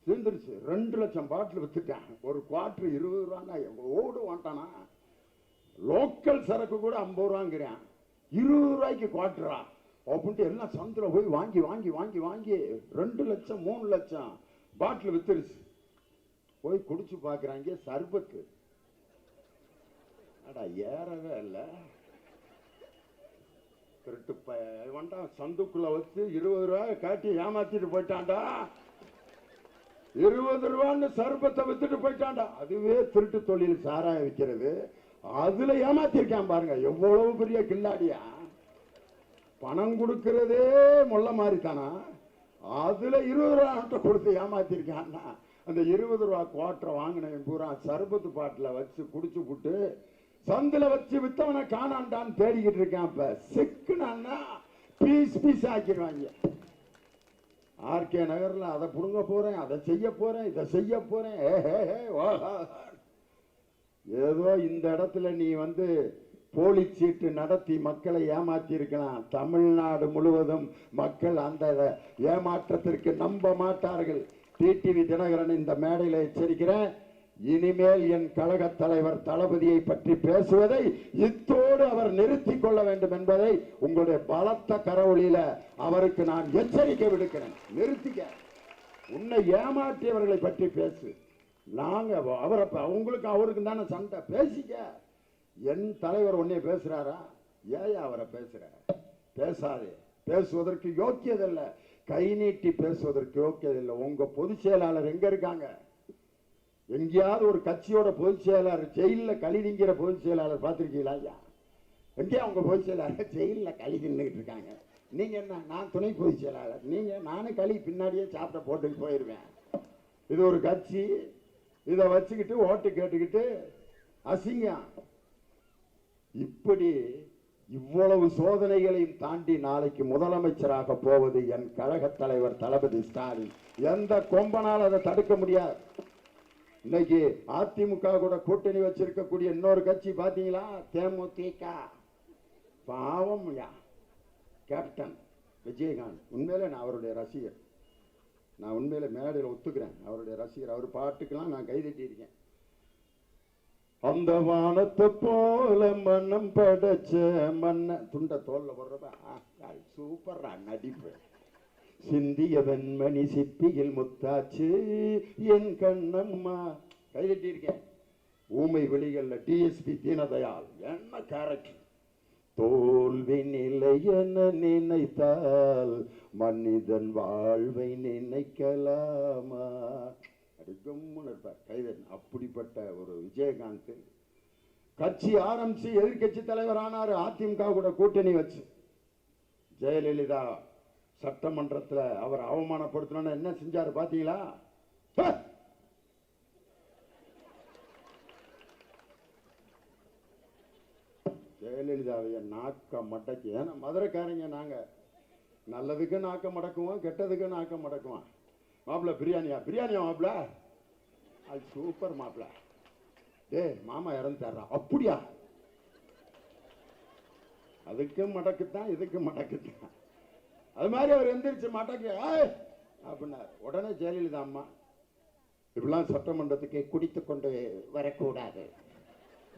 சேர்ந்துருச்சு. 2 லட்சம் பாட்டில் வித்துட்டான். ஒரு குவார்டர் 20 ரூபான்னா ஓடு வாட்டானா? லோக்கல் சரக்கு கூட 50 ரூபாங்கிறான். 20 ரூபாய்க்கு குவார்டரா அப்படின்ட்டு எல்லாம் சந்துல போய் வாங்கி வாங்கி வாங்கி வாங்கி 2 லட்சம் 3 லட்சம் பாட்டில் வித்துருச்சு. போய் குடிச்சு பாக்குறாங்க, சர்பத்து. அடா ஏறவே இல்லை. திருட்டு வேண்டாம், சந்துக்குள்ள வச்சு 20 ரூபாய் காட்டி ஏமாத்திட்டு போயிட்டான்டா. 20 ரூபான்னு சர்பத்தை வித்துட்டு போயிட்டான்டா. அதுவே திருட்டு தொழில், சாராய விற்கிறது. அதுல ஏமாத்திருக்கான் பாருங்க, எவ்வளவு பெரிய கில்லாடியா. பணம் கொடுக்கிறதே முள்ள மாதிரி தானா, அதுல 20 ரூபாய் கொடுத்து ஏமாத்திருக்கான்னா. அந்த 20 ரூபா குவார்டரை வாங்கின பூரா சர்பத்து பாட்டில் வச்சு குடிச்சு புட்டு சந்தில வச்சு வித்தவனை காணாண்டான்னு தேடிக்கிட்டு இருக்கான். இப்ப செக்குனா பீஸ் பீஸ் ஆக்கிடுவாங்க. ஆர்கே நகர்ல அதை புடுங்க போறேன், அதை செய்ய போறேன், இதை செய்ய போறேன். ஏதோ இந்த இடத்துல நீ போலி சீட்டு நடத்தி மக்களை ஏமாற்றி இருக்கலாம். தமிழ்நாடு முழுவதும் மக்கள் அந்த ஏமாற்றத்திற்கு நம்ப மாட்டார்கள். டிடிவி தினகரன் இந்த மேடையில் எச்சரிக்கிறேன், இனிமேல் என் கழக தலைவர் தளபதியை பற்றி பேசுவதை இத்தோடு அவர் நிறுத்திக் கொள்ள வேண்டும் என்பதை உங்களுடைய பலத்த கரவொலியில அவருக்கு நான் எச்சரிக்கை விடுக்கிறேன். நிறுத்திக்க. உன்னை ஏமாற்றியவர்களை பற்றி பேசு. நாங்க அவரை உங்களுக்கு அவருக்கு தானே சண்டை. பேசிக்க. என் தலைவர் உன்னை பேசுறாரா? ஏன் அவரை பேசுற? பேசாதே. பேசுவதற்கு யோக்கியதில்லை. கை நீட்டி பேசுவதற்கு யோக்கியதில்லை. உங்க பொதுச் செயலாளர் எங்க இருக்காங்க? எங்கேயாவது ஒரு கட்சியோட பொதுச் செயலாளர் ஜெயில களி திங்கிற பொதுச் செயலாளர் பார்த்திருக்கீங்களா? ஐயா, எங்கேயா உங்க பொதுச் செயலாளர் ஜெயில களி தின்னுட்டு இருக்காங்க? நீங்க என்ன? நான் துணை பொதுச் செயலாளர். நீங்க நானும் களி பின்னாடியே சாப்பிட்ட போட்டுட்டு போயிருவேன். இது ஒரு கட்சி. இதை வச்சுக்கிட்டு ஓட்டு கேட்டுக்கிட்டு அசிங்கம். இப்படி இவ்வளவு சோதனைகளையும் தாண்டி நாளைக்கு முதலமைச்சராக போவது என் கழக தலைவர் தளபதி ஸ்டாலின். எந்த கொம்பனால் அதை தடுக்க முடியாது. இன்னைக்கு அதிமுக கூட கூட்டணி வச்சிருக்கக்கூடிய இன்னொரு கட்சி பாத்தீங்களா? தேமுதிக. பாவம் கேப்டன் விஜயகாந்த். உண்மையில நான் அவருடைய ரசிகர். நான் உண்மையில மேடையில் ஒத்துக்கிறேன். அவருடைய ரசிகர். அவர் பாட்டுக்கெல்லாம் நான் கைதட்டி இருக்கேன். அந்த வானத்தை போல மன்னம் படைச்ச மன்ன துண்ட தோல்ல போடுறப்ப சூப்பரா நடிப்பு. சிந்திய வெண்மணி சிப்பியில் முத்தாச்சு என் கண்ணம்மா. கைதட்டி இருக்கேன். ஊமை வெளிகள்ல டிஎஸ்பி தீனதயாள் என்ன கேரக்டர். தோல்வி நிலை என நினைத்தால் மனிதன் வாழ்வை நினைக்கலாமா? கைதன். அப்படிப்பட்ட ஒரு விஜயகாந்த் கட்சி ஆரம்பிச்சு எதிர்கட்சி தலைவர் ஆனாரு. அதிமுக கூட கூட்டணி வச்சு ஜெயலலிதா சட்டமன்றத்தில் அவர் அவமானப்படுத்தணும் என்ன செஞ்சாரு பாத்தீங்களா? ஜெயலலிதாவைய நாக்க மடக்கி. ஏன்னா மதுரைக்காரங்க நாங்க நல்லதுக்கு நாக்க மடக்குவோம், கெட்டதுக்கு நாக்க மடக்குவோம். மாப்பிள்ள பிரியாணியா? பிரியாணியா மாப்பிள்ள? அது சூப்பர் மாப்பிள்ள. டே மாமா இறந்துட்டாரா? அப்படியா? அதுக்கும் மடக்குத்தான் இதுக்கும் மடக்குத்தான். அது மாதிரி அவர் எந்திரிச்சு மடக்கு அப்படின்னாரு. உடனே ஜெயலலிதா அம்மா இப்படிலாம் சட்டமன்றத்துக்கு குடித்து கொண்டு வரக்கூடாது,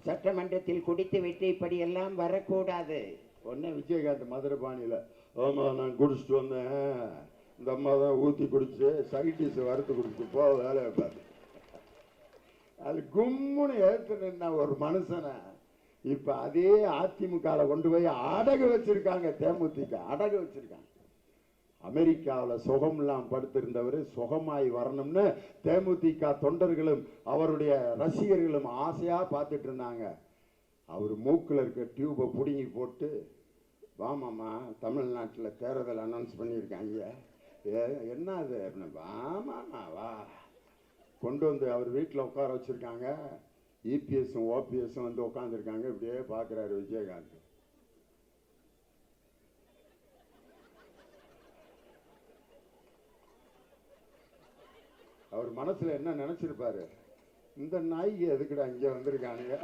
சட்டமன்றத்தில் குடித்து விட்டு இப்படி எல்லாம் வரக்கூடாது. உடனே விஜயகாந்த் மதுரை பாணியில, ஆமா நான் குடிச்சிட்டு வந்தேன், இந்த அம்மா தான் ஊத்தி குடிச்சு சைடிஸ் வறுத்து குடிச்சு போ வேலையை பார்த்து. அது கும்முன்னு ஏற்று நின்ன ஒரு மனுஷனை இப்ப அதே அதிமுக கொண்டு போய் அடகு வச்சிருக்காங்க. தேமுதிக அடகு வச்சிருக்காங்க. அமெரிக்காவில் சுகம் இல்லாம படுத்திருந்தவர் சுகமாய் வரணும்னு தேமுதிக தொண்டர்களும் அவருடைய ரசிகர்களும் ஆசையா பார்த்துட்டு இருந்தாங்க. அவர் மூக்கில் இருக்க டியூபை பிடுங்கி போட்டு, வாமாம்மா தமிழ்நாட்டில் தேர்தல் அனௌன்ஸ் பண்ணியிருக்காங்க, என்ன அது அப்படின்னு, வாமாம்மா வா கொண்டு வந்து அவர் வீட்டில் உட்கார வச்சிருக்காங்க. இபிஎஸும் ஓபிஎஸும் வந்து உட்காந்துருக்காங்க. இப்படியே பார்க்குறாரு விஜயகாந்த். அவர் மனசுல என்ன நினைச்சிருப்பாரு, இந்த நாய்க்கு எதுக்குடா இங்க வந்திருக்கானுங்க,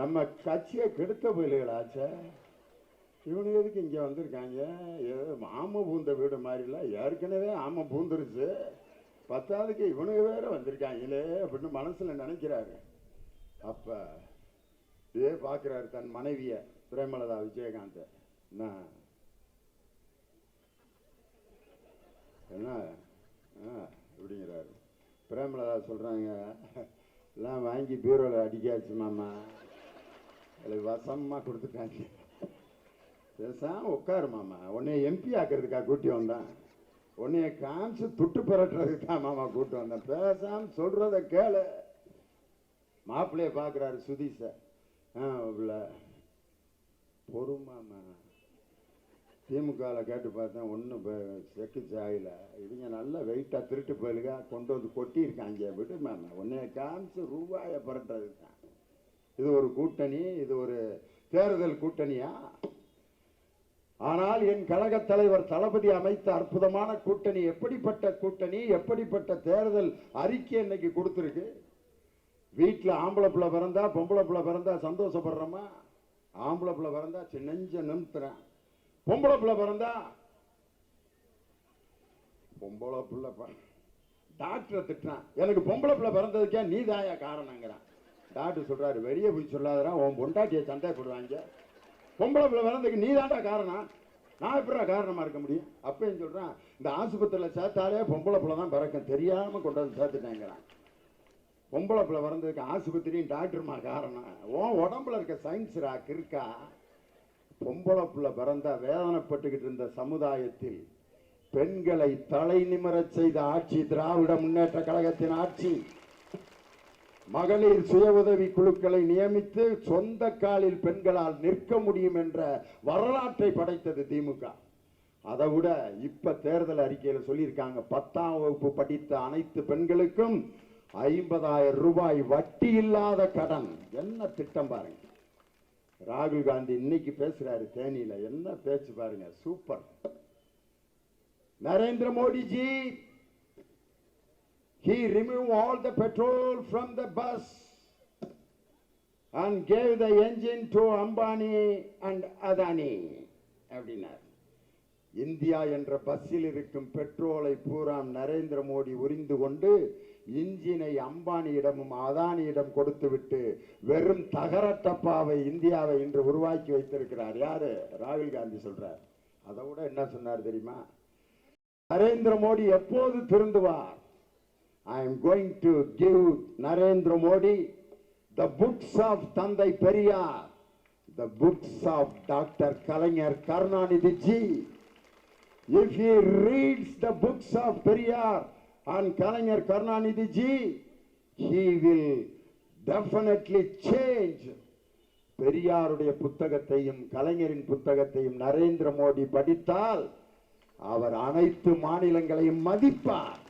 நம்ம கட்சியை கெடுத்த போயிலாச்ச, இவனுக்கு எதுக்கு இங்க வந்திருக்காங்க, ஆம பூந்த வீடு மாதிரில ஏற்கனவே ஆம பூந்துருச்சு, பத்தாவதுக்கு இவனுக்கு வேற வந்திருக்காங்களே அப்படின்னு மனசுல நினைக்கிறாரு. அப்ப இதே பாக்குறாரு தன் மனைவிய பிரேமலதா விஜயகாந்த். என்ன அப்படிங்கிறாரு. பிரேமலதா சொல்றாங்க, எல்லாம் வாங்கி பீரோல அடிக்காச்சு மாமா, அதில் வசமா கொடுத்துட்டாங்க, பேசாம உட்காரு மாமா, உன்னைய எம்பி ஆக்கிறதுக்காக கூட்டி வந்தான், உன்னைய காமிச்சு துட்டு பெறட்டுறதுக்கு தான் மாமா கூட்டு வந்தேன், பேசாம சொல்றத கேளு. மாப்பிள்ளைய பாக்குறாரு சுதீஷ, பொறுமாமா, திமுகவில் கேட்டு பார்த்தேன் ஒன்றும் செக்குச்சு ஆகல, இவங்க நல்லா வெயிட்டாக திருட்டு போயிலுங்க கொண்டு வந்து கொட்டியிருக்காங்க, விடு மாமா, உன்னைய காமிச்சு ரூபாயை புரட்டுறது தான். இது ஒரு கூட்டணி, இது ஒரு தேர்தல் கூட்டணியா? ஆனால் என் கழக தலைவர் தளபதி அமைத்த அற்புதமான கூட்டணி, எப்படிப்பட்ட கூட்டணி, எப்படிப்பட்ட தேர்தல் அறிக்கை இன்னைக்கு கொடுத்துருக்கு. வீட்டில் ஆம்பளை பிள்ளை பிறந்தா பொம்பளை பிள்ளை பிறந்தா சந்தோஷப்படுறோமா? ஆம்பளை பிள்ளை பிறந்தா நெஞ்ச நிறுத்துறேன், பொம்பளை பிள்ளை பிறந்தா பொம்பளை பிள்ளை டாக்டரை திட்டுறான், எனக்கு பொம்பளை பிள்ளை பிறந்ததுக்கே நீ தாயா காரணங்கிறான். டாக்டர் சொல்றாரு, வெளியே போய் சொல்லாதரா, உன் பொண்டாட்டியை சண்டை போடுவாங்க, பொம்பளை பிள்ளை பிறந்ததுக்கு நீ தாண்டா காரணம், நான் எப்படா காரணமா இருக்க முடியும். அப்பயும் சொல்றான், இந்த ஆஸ்பத்திரியில் சேர்த்தாலே பொம்பளை பிள்ளை தான் பிறக்கும், தெரியாம கொண்டு வந்து சேர்த்துட்டேங்கிறான். பொம்பளை பிள்ளை பிறந்ததுக்கு ஆஸ்பத்திரியும் டாக்டருமா காரணம், உன் உடம்புல இருக்க சயின்ஸ்ரா இருக்கா. பொம்பளை பிள்ளை பிறந்தா வேதனைப்பட்டுக்கிட்டு இருந்த சமுதாயத்தில் பெண்களை தலை நிமிரச் செய்த ஆட்சி திராவிட முன்னேற்ற கழகத்தின் ஆட்சி. மகளிர் சுய உதவி குழுக்களை நியமித்து சொந்த காலில் பெண்களால் நிற்க முடியும் என்ற வரலாற்றை படைத்தது திமுக. அதை விட இப்ப தேர்தல் அறிக்கையில் சொல்லியிருக்காங்க, 10ஆம் வகுப்பு படித்த அனைத்து பெண்களுக்கும் 50,000 ரூபாய் வட்டி இல்லாத கடன். என்ன திட்டம் பாருங்க. ராகுல் காந்தி இன்னைக்கு பேசுறாரு தேனியில, என்ன பேச்சு பாருங்க, super. Narendra Modiji, he removed all the petrol from the bus and gave the engine to Ambani and Adani அப்படின்னார். இந்தியா என்ற பஸ்ஸில் இருக்கும் பெட்ரோலை பூராம் நரேந்திர மோடி உரிந்து கொண்டு இன்ஜினை அம்பானியிடமும் அதானியிடம் கொடுத்துவிட்டு வெறும் தகரட்டப்பாவை இந்தியாவை இன்று உருவாக்கி வைத்திருக்கிறார். யாரு? ராகுல் காந்தி சொல்றார். அதை விட என்ன சொன்னார் தெரியுமா? நரேந்திர மோடி எப்போது திருந்துவார்? I am going to give Narendra Modi the books of Tandai Periyar, the books of Dr. Kalaignar Karunanidhi ji. If he reads the books of Periyar and Kalaignar Karunanidhi ji, he will definitely change. பெரியாருடைய புத்தகத்தையும் கலைஞரின் புத்தகத்தையும் நரேந்திர மோடி படித்தால் அவர் அனைத்து மாநிலங்களையும் மதிப்பார்.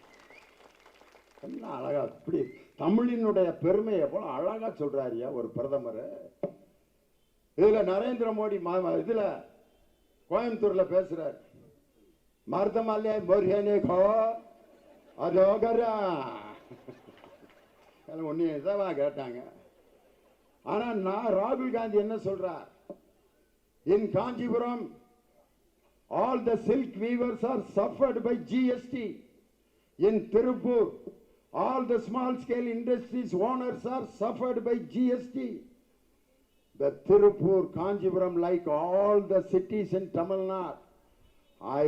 என்ன அழகா, இப்படி தமிழினுடைய பெருமை எவ்வளவு அழகா சொல்றாரியா ஒரு பிரதமர். இதுல நரேந்திர மோடி இதுல கோயம்புத்தூர்ல பேசுறார், மருதமல்லே பொரியனே கோ அதோகரா ஒன்னு இதவா கேட்டாங்க. ஆனா நான் ராகுல் காந்தி என்ன சொல்றார்? இன் Kanchipuram all the silk weavers are suffered by GST. In Tirupur all the small scale industries owners are suffered by GST. The Tirupur, Kanjipuram, like all the cities in Tamil Nadu, I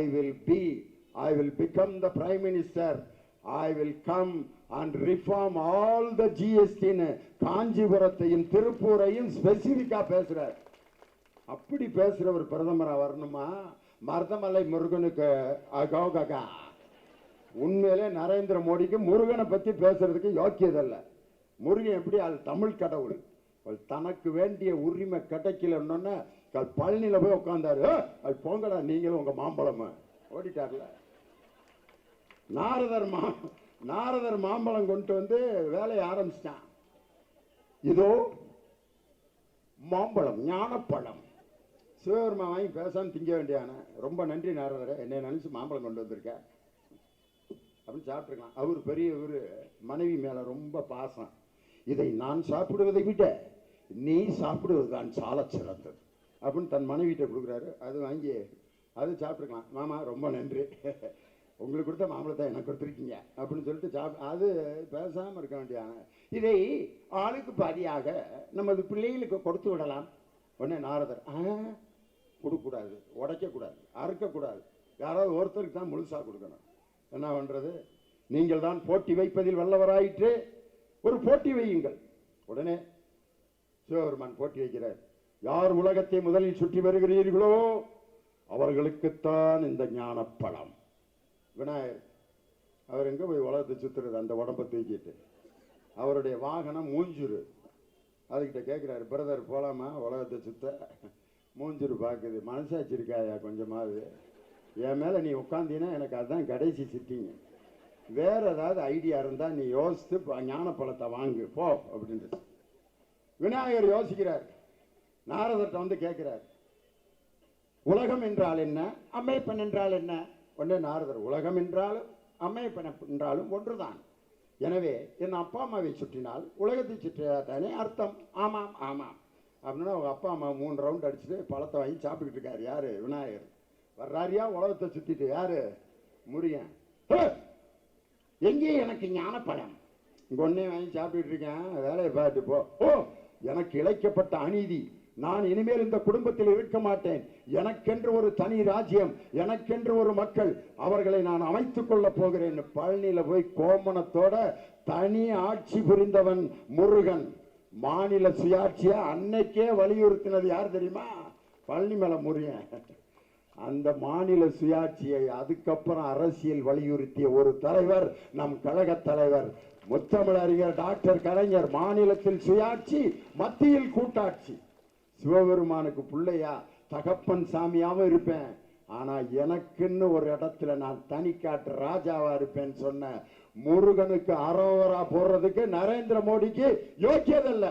will become the Prime Minister. I will come and reform all the GST. காஞ்சிபுரத்தையும் திருப்பூரையும் ஸ்பெசிபிக்கா பேசுறார். அப்படி பேசுற ஒரு பிரதமரா வரணுமா? மருதமலை முருகனுக்கு அகோகா. உண்மையிலே நரேந்திர மோடிக்கு முருகனை பத்தி பேசுறதுக்கு யோக்கியதல்ல. முருகன் எப்படி அது தமிழ் கடவுள், தனக்கு வேண்டிய உரிமை கிடைக்கலன்னு பழனியில போய் உட்கார்ந்தாரு. அது போங்கடா நீங்களும் உங்க மாம்பழம் ஓடிட்டார்ல. நாரதர் மாம்பழம் கொண்டு வந்து வேலையை ஆரம்பிச்சிட்டான். இதோ மாம்பழம் ஞானப்பழம் சிவபெருமா வாங்கி பேசாம திங்க வேண்டியான. ரொம்ப நன்றி நாரதரை, என்னை நினைச்சு மாம்பழம் கொண்டு வந்திருக்க அப்படின்னு சாப்பிட்டுருக்கலாம். அவர் பெரியவர், மனைவி மேல ரொம்ப பாசம். இதை நான் சாப்பிடுவதை விட நீ சாப்பிடுவதுதான் சால சிறந்தது அப்படின்னு தன் மனைவிட்ட கொடுக்குறாரு. அது வாங்கி அது சாப்பிட்டுருக்கலாம். மாமா ரொம்ப நன்றி, உங்களுக்கு கொடுத்த மாம்பழத்தை எனக்கு கொடுத்துருக்கீங்க அப்படின்னு சொல்லிட்டு அது பேசாமல் இருக்க வேண்டியான. இதை ஆளுக்கு பாதியாக நமது பிள்ளைகளுக்கு கொடுத்து விடலாம். உடனே நாரதர், கொடுக்கக்கூடாது, உடைக்கக்கூடாது, அறுக்கக்கூடாது, யாராவது ஒருத்தருக்கு தான் முழுசா கொடுக்கணும். என்ன பண்றது? நீங்கள் தான் போட்டி வைப்பதில் வல்லவராயிற்று, ஒரு போட்டி வையுங்கள். உடனே சிவபெருமான் போட்டி வைக்கிறார். யார் உலகத்தை முதலில் சுற்றி வருகிறீர்களோ அவர்களுக்குத்தான் இந்த ஞானப்பழம். விநாயகர் அவர் எங்க போய் உலகத்தை சுத்துறது? அந்த உடம்பை தூக்கிட்டு அவருடைய வாகனம் மூஞ்சுரு. அதுகிட்ட கேட்கிறாரு, பிரதர் போலாமா உலகத்தை சுத்த? மூஞ்சுரு பார்க்குது, மனசாச்சு இருக்காயா கொஞ்சமாவது? என் மேல நீ உட்காந்தீன்னா எனக்கு அதுதான் கடைசி சிட்டிங்க. வேற ஏதாவது ஐடியா இருந்தா நீ யோசித்து ஞானப்பழத்தை வாங்கு போ அப்படின்ட்டு விநாயகர் யோசிக்கிறார். நாரதர்கிட்ட வந்து கேட்கிறார், உலகம் என்றால் என்ன, அம்மையப்பன் என்றால் என்ன? உடனே நாரதர், உலகம் என்றாலும் அம்மையப்பன் என்றாலும் ஒன்றுதான். எனவே என் அப்பா அம்மாவை சுற்றினால் உலகத்தை சுற்றியாதானே அர்த்தம். ஆமாம் ஆமாம் அப்படின்னா அவங்க அப்பா அம்மா 3 ரவுண்ட் அடிச்சுட்டு பழத்தை வாங்கி சாப்பிட்டுக்கிட்டு இருக்காரு. யாரு? விநாயகர். வர்றாரியா உலகத்தை சுத்திட்டு. யாரு? முருகன். எங்கே எனக்கு ஞானப்பழம்? ஒன்னே வாங்கி சாப்பிட்டுட்டு இருக்கேன், வேலையை பார்த்து போ. ஓ, எனக்கு இழைக்கப்பட்ட அநீதி, நான் இனிமேல் இந்த குடும்பத்தில் இருக்க மாட்டேன், எனக்கென்று ஒரு தனி ராஜ்யம், எனக்கென்று ஒரு மக்கள், அவர்களை நான் அமைத்துக் கொள்ள போகிறேன். பழனியில போய் கோமணத்தோட தனி ஆட்சி புரிந்தவன் முருகன். மாநில சுயாட்சியை அன்னைக்கே வலியுறுத்தினது யார் தெரியுமா? பழனி மலை முருகன். அந்த மாநில சுயாட்சியை அதுக்கப்புறம் அரசியல் வலியுறுத்திய ஒரு தலைவர் நம் கழக தலைவர் முத்தமிழறிஞர் டாக்டர் கலைஞர். மாநிலத்தில் சுயாட்சி, மத்தியில் கூட்டாட்சி. சிவபெருமானுக்கு பிள்ளையா தகப்பன் சாமியாவும் இருப்பேன், ஆனா எனக்குன்னு ஒரு இடத்துல நான் தனிக்காட்டு ராஜாவா இருப்பேன்னு சொன்ன முருகனுக்கு அரோகரா போடுறதுக்கு நரேந்திர மோடிக்கு யோக்கியதல்ல.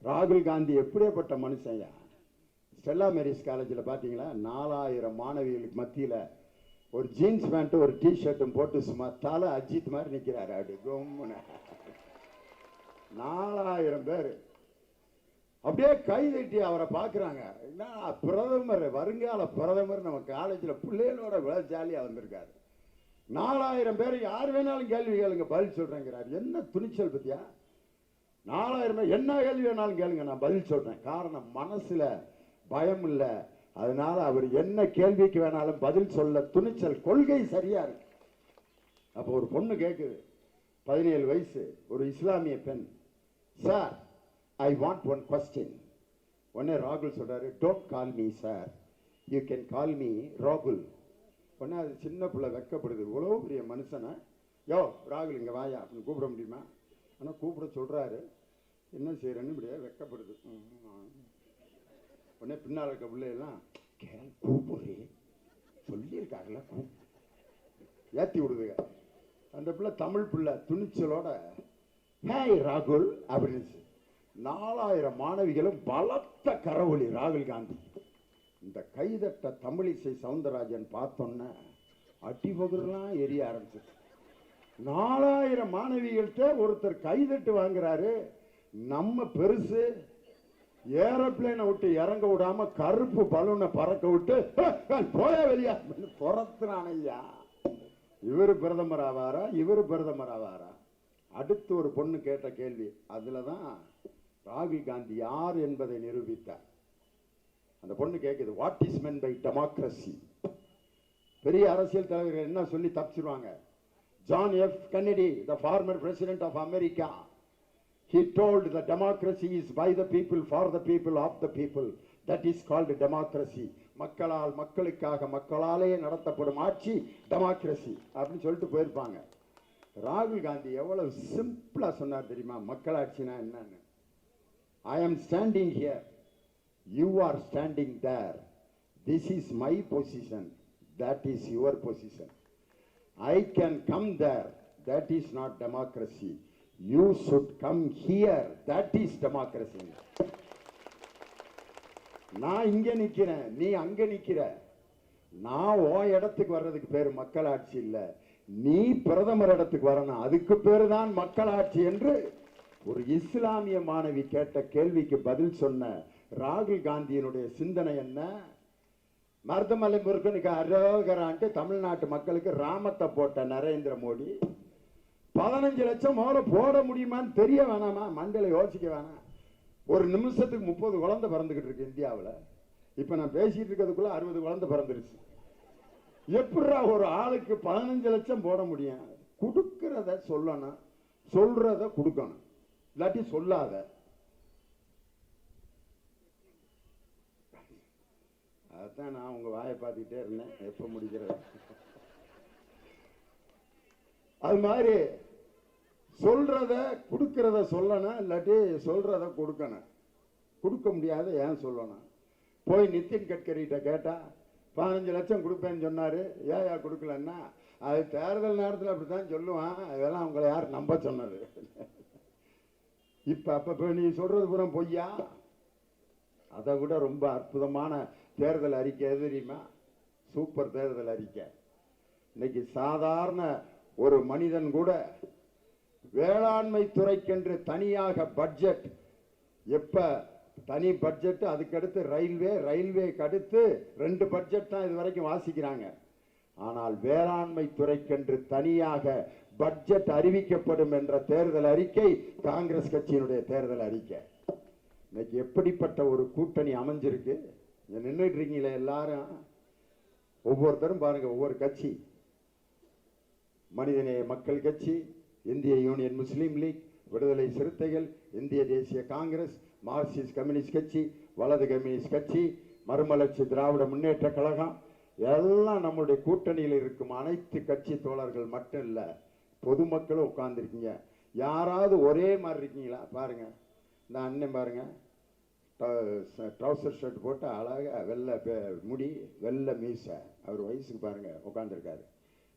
ராகுல் காந்தி எப்படிப்பட்ட மனுஷன்யா? ஸ்டெல்லா மேரிஸ் காலேஜில் பார்த்தீங்களா, 4000 மாணவிகளுக்கு மத்தியில் ஒரு ஜீன்ஸ் பேண்ட்டும் ஒரு டிஷர்ட்டும் போட்டு சும்மா தலை அஜித் மாதிரி நிற்கிறாரு. அப்படி கும்முன்னு 4000 பேர் அப்படியே கைதட்டி அவரை பார்க்குறாங்க. என்ன பிரதமர், வருங்கால பிரதமர் நம்ம காலேஜில் பிள்ளைகளோட விழா ஜாலியாக வந்திருக்காரு. 4000 பேர் யார் வேணாலும் கேள்வி கேளுங்க, பதில் சொல்றேங்கிறார். என்ன துணிச்சல் பத்தியா? 4000 பேர் என்ன கேள்வி வேணாலும் கேளுங்க, நான் பதில் சொல்றேன். காரணம், மனசுல பயம் இல்லை, அதனால அவர் என்ன கேள்விக்கு வேணாலும் பதில் சொல்ல துணிச்சல், கொள்கை சரியா இருக்கு. அப்போ ஒரு பொண்ணு கேட்குது, 17 வயசு, ஒரு இஸ்லாமிய பெண். Sir, I want one question. உடனே ராகுல் சொல்றாரு, don't call me sir, you can call me ராகுல். உடனே அது சின்ன பிள்ளை வெக்கப்படுது. இவ்வளோ பெரிய மனுஷனை, யோ ராகுல் இங்கே வாயா அப்படின்னு கூப்பிட முடியுமா? ஆனால் கூப்பிட சொல்றாரு, என்ன செய்யறேன்னு இப்படியே வெக்கப்படுது. உடனே பின்னால் இருக்க பிள்ளையெல்லாம் கூப்பிடுறே சொல்லியிருக்காருல, ஏற்றி விடுதுங்க. அந்த பிள்ளை தமிழ் பிள்ளை துணிச்சலோட ஹேய் ராகுல் அப்படின்னு. 4000 மாணவிகளும் பலத்த கரவொலி ராகுல் காந்தி. இந்த கைதட்ட தமிழிசை சவுந்தரராஜன் பார்த்தோன்ன அடிபகுலாம் எரிய ஆரம்பிச்சிச்சு. 4000 மாணவிகள்கிட்ட ஒருத்தர் கைதட்டு வாங்குறாரு. நம்ம பெருசு ஏரோப்ளேனை விட்டு இறங்க விடாம கருப்பு பலூனை பறக்க விட்டு போய வெளியா புறத்துறான் ஐயா. இவர் பிரதமர் ஆவாரா? இவர் பிரதமர் ஆவாரா? அடுத்து ஒரு பொண்ணு கேட்ட கேள்வி, அதுலதான் ராகுல் காந்தி யார் என்பதை நிரூபித்தார். அந்த பொண்ணு கேட்குது, what is meant by democracy? பெரிய அரசியல் தலைவர்கள் என்ன சொல்லி தப்பிச்சிருவாங்க. John F Kennedy, the former president of America, he told the democracy is by the people, for the people, of the people. That is called democracy. மக்களால், மக்களுக்காக, மக்களாலே நடத்தப்படும் ஆட்சி டெமோக்ரஸி அப்படின்னு சொல்லிட்டு போயிருப்பாங்க. ராகுல் காந்தி எவ்வளவு சிம்பிளா சொன்னார் தெரியுமா மக்களாட்சினா என்னன்னு? I am standing here, you are standing there, this is my position, that is your position. I can come there, that is not democracy. You should come here, that is democracy. நான் இங்க நிக்கிறேன், நீ அங்க நிக்கிற. நான் ஓ இடத்துக்கு வர்றதுக்கு பேரு மக்களாட்சி இல்ல, நீ பிரதமர் இடத்துக்கு வரணும், அதுக்கு பேரு தான் மக்களாட்சி என்று ஒரு இஸ்லாமிய மாணவி கேட்ட கேள்விக்கு பதில் சொன்ன ராகுல் காந்தியினுடைய சிந்தனை என்ன? மருதமலை முருகனுக்கு அரோகரான்ட்டு தமிழ்நாட்டு மக்களுக்கு ராமத்தை போட்ட நரேந்திர மோடி 15 லட்சம் மோர போட முடியுமான்னு தெரிய வேணாமா? மண்டல யோசிக்க வேணாம். ஒரு நிமிஷத்துக்கு 30 குழந்தை பிறந்துகிட்டு இருக்கு இந்தியாவில். இப்ப நான் பேசிட்டு இருக்கிறதுக்குள்ள 60 குழந்தை பிறந்துருச்சு. எப்படா ஒரு ஆளுக்கு 15 லட்சம் போட முடியும்? கொடுக்கிறத சொல்லணும், சொல்றத கொடுக்கணும், இல்லாட்டி சொல்லாத. அதான் நான் உங்க வாயை பார்த்துக்கிட்டே இருந்தேன், எப்ப முடிக்கிறது? அது மாதிரி சொல்றத கொடுக்கறத சொல்லணும், இல்லாட்டி சொல்றத கொடுக்கணும். கொடுக்க முடியாத ஏன் சொல்லணும்? போய் நிதின் கட்கரிட்ட கேட்டா 15 லட்சம் கொடுப்பேன்னு சொன்னாரு, ஏயா கொடுக்கலன்னா அது தேர்தல் நேரத்தில் அப்படித்தான் சொல்லுவான், அதெல்லாம் அவங்களை யார் நம்ப சொன்னது? இப்ப அப்ப நீ சொல்றது பூரா பொய்யா? அதை விட ரொம்ப அற்புதமான தேர்தல் அறிக்கை எது தெரியுமா? சூப்பர் தேர்தல் அறிக்கை. இன்னைக்கு சாதாரண ஒரு மனிதன் கூட வேளாண்மை துறைக்கென்று தனியாக பட்ஜெட், எப்ப தனி பட்ஜெட், அதுக்கடுத்து ரயில்வே, ரயில்வேக்கு அடுத்து 2 பட்ஜெட் தான் இது வரைக்கும் வாசிக்கிறாங்க. ஆனால் வேளாண்மை துறைக்கென்று தனியாக பட்ஜெட் அறிவிக்கப்படும் என்ற தேர்தல் அறிக்கை காங்கிரஸ் கட்சியினுடைய தேர்தல் அறிக்கை. இன்னைக்கு எப்படிப்பட்ட ஒரு கூட்டணி அமைஞ்சிருக்கு. நின்றுட்டு இருக்கீங்களே எல்லாரும், ஒவ்வொருத்தரும் பாருங்க, ஒவ்வொரு கட்சி, மனிதநேய மக்கள் கட்சி, இந்திய யூனியன் முஸ்லீம் லீக், விடுதலை சிறுத்தைகள், இந்திய தேசிய காங்கிரஸ், மார்க்சிஸ்ட் கம்யூனிஸ்ட் கட்சி, வலது கம்யூனிஸ்ட் கட்சி, மறுமலர்ச்சி திராவிட முன்னேற்ற கழகம், எல்லாம் நம்முடைய கூட்டணியில் இருக்கும் அனைத்து கட்சி தோழர்கள் மட்டும் இல்ல, பொதுமக்களும் உட்கார்ந்துருக்கீங்க. யாராவது ஒரே மாதிரி இருக்கீங்களா பாருங்க. இந்த அண்ணன் பாருங்க, ட்ரௌசர் ஷர்ட் போட்டு அழகா வெள்ளை முடி, வெள்ளை மீசை, அவர் வயசுக்கு பாருங்க உட்காந்துருக்காரு.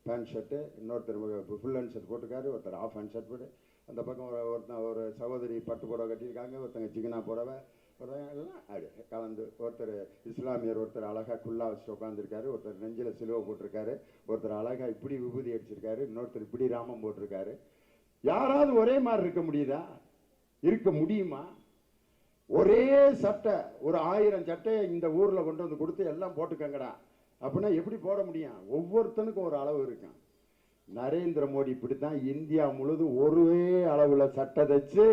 பேண்ட் ஷர்ட்டு, இன்னொருத்தர் ஃபுல் ஹேண்ட் ஷர்ட் போட்டிருக்காரு, ஒருத்தர் ஆஃப் ஹேண்ட் ஷர்ட் போட்டு, அந்த பக்கம் ஒரு சகோதரி பட்டு புடவை கட்டியிருக்காங்க, ஒருத்தங்க சிக்கனா புடவை, எல்லாம் அப்படி கலந்து, ஒருத்தர் இஸ்லாமியர், ஒருத்தர் அழகா குல்லா வச்சு உட்காந்துருக்காரு, ஒருத்தர் நெஞ்சில் சிலுவை போட்டிருக்காரு, ஒருத்தர் அழகா இப்படி விபூதி அடிச்சிருக்காரு, இன்னொருத்தர் இப்படி ராமம் போட்டிருக்காரு. யாராவது ஒரே மாதிரி இருக்க முடியுதா? இருக்க முடியுமா? ஒரே சட்டை, ஒரு 1000 சட்டையை இந்த ஊர்ல கொண்டு வந்து கொடுத்து எல்லாம் போட்டுக்கங்கடா அப்படின்னா எப்படி போட முடியும்? ஒவ்வொருத்தனுக்கும் ஒரு அளவு இருக்கும். நரேந்திர மோடி இப்படித்தான் இந்தியா முழுவதும் ஒரே அளவுல சட்டை தச்சு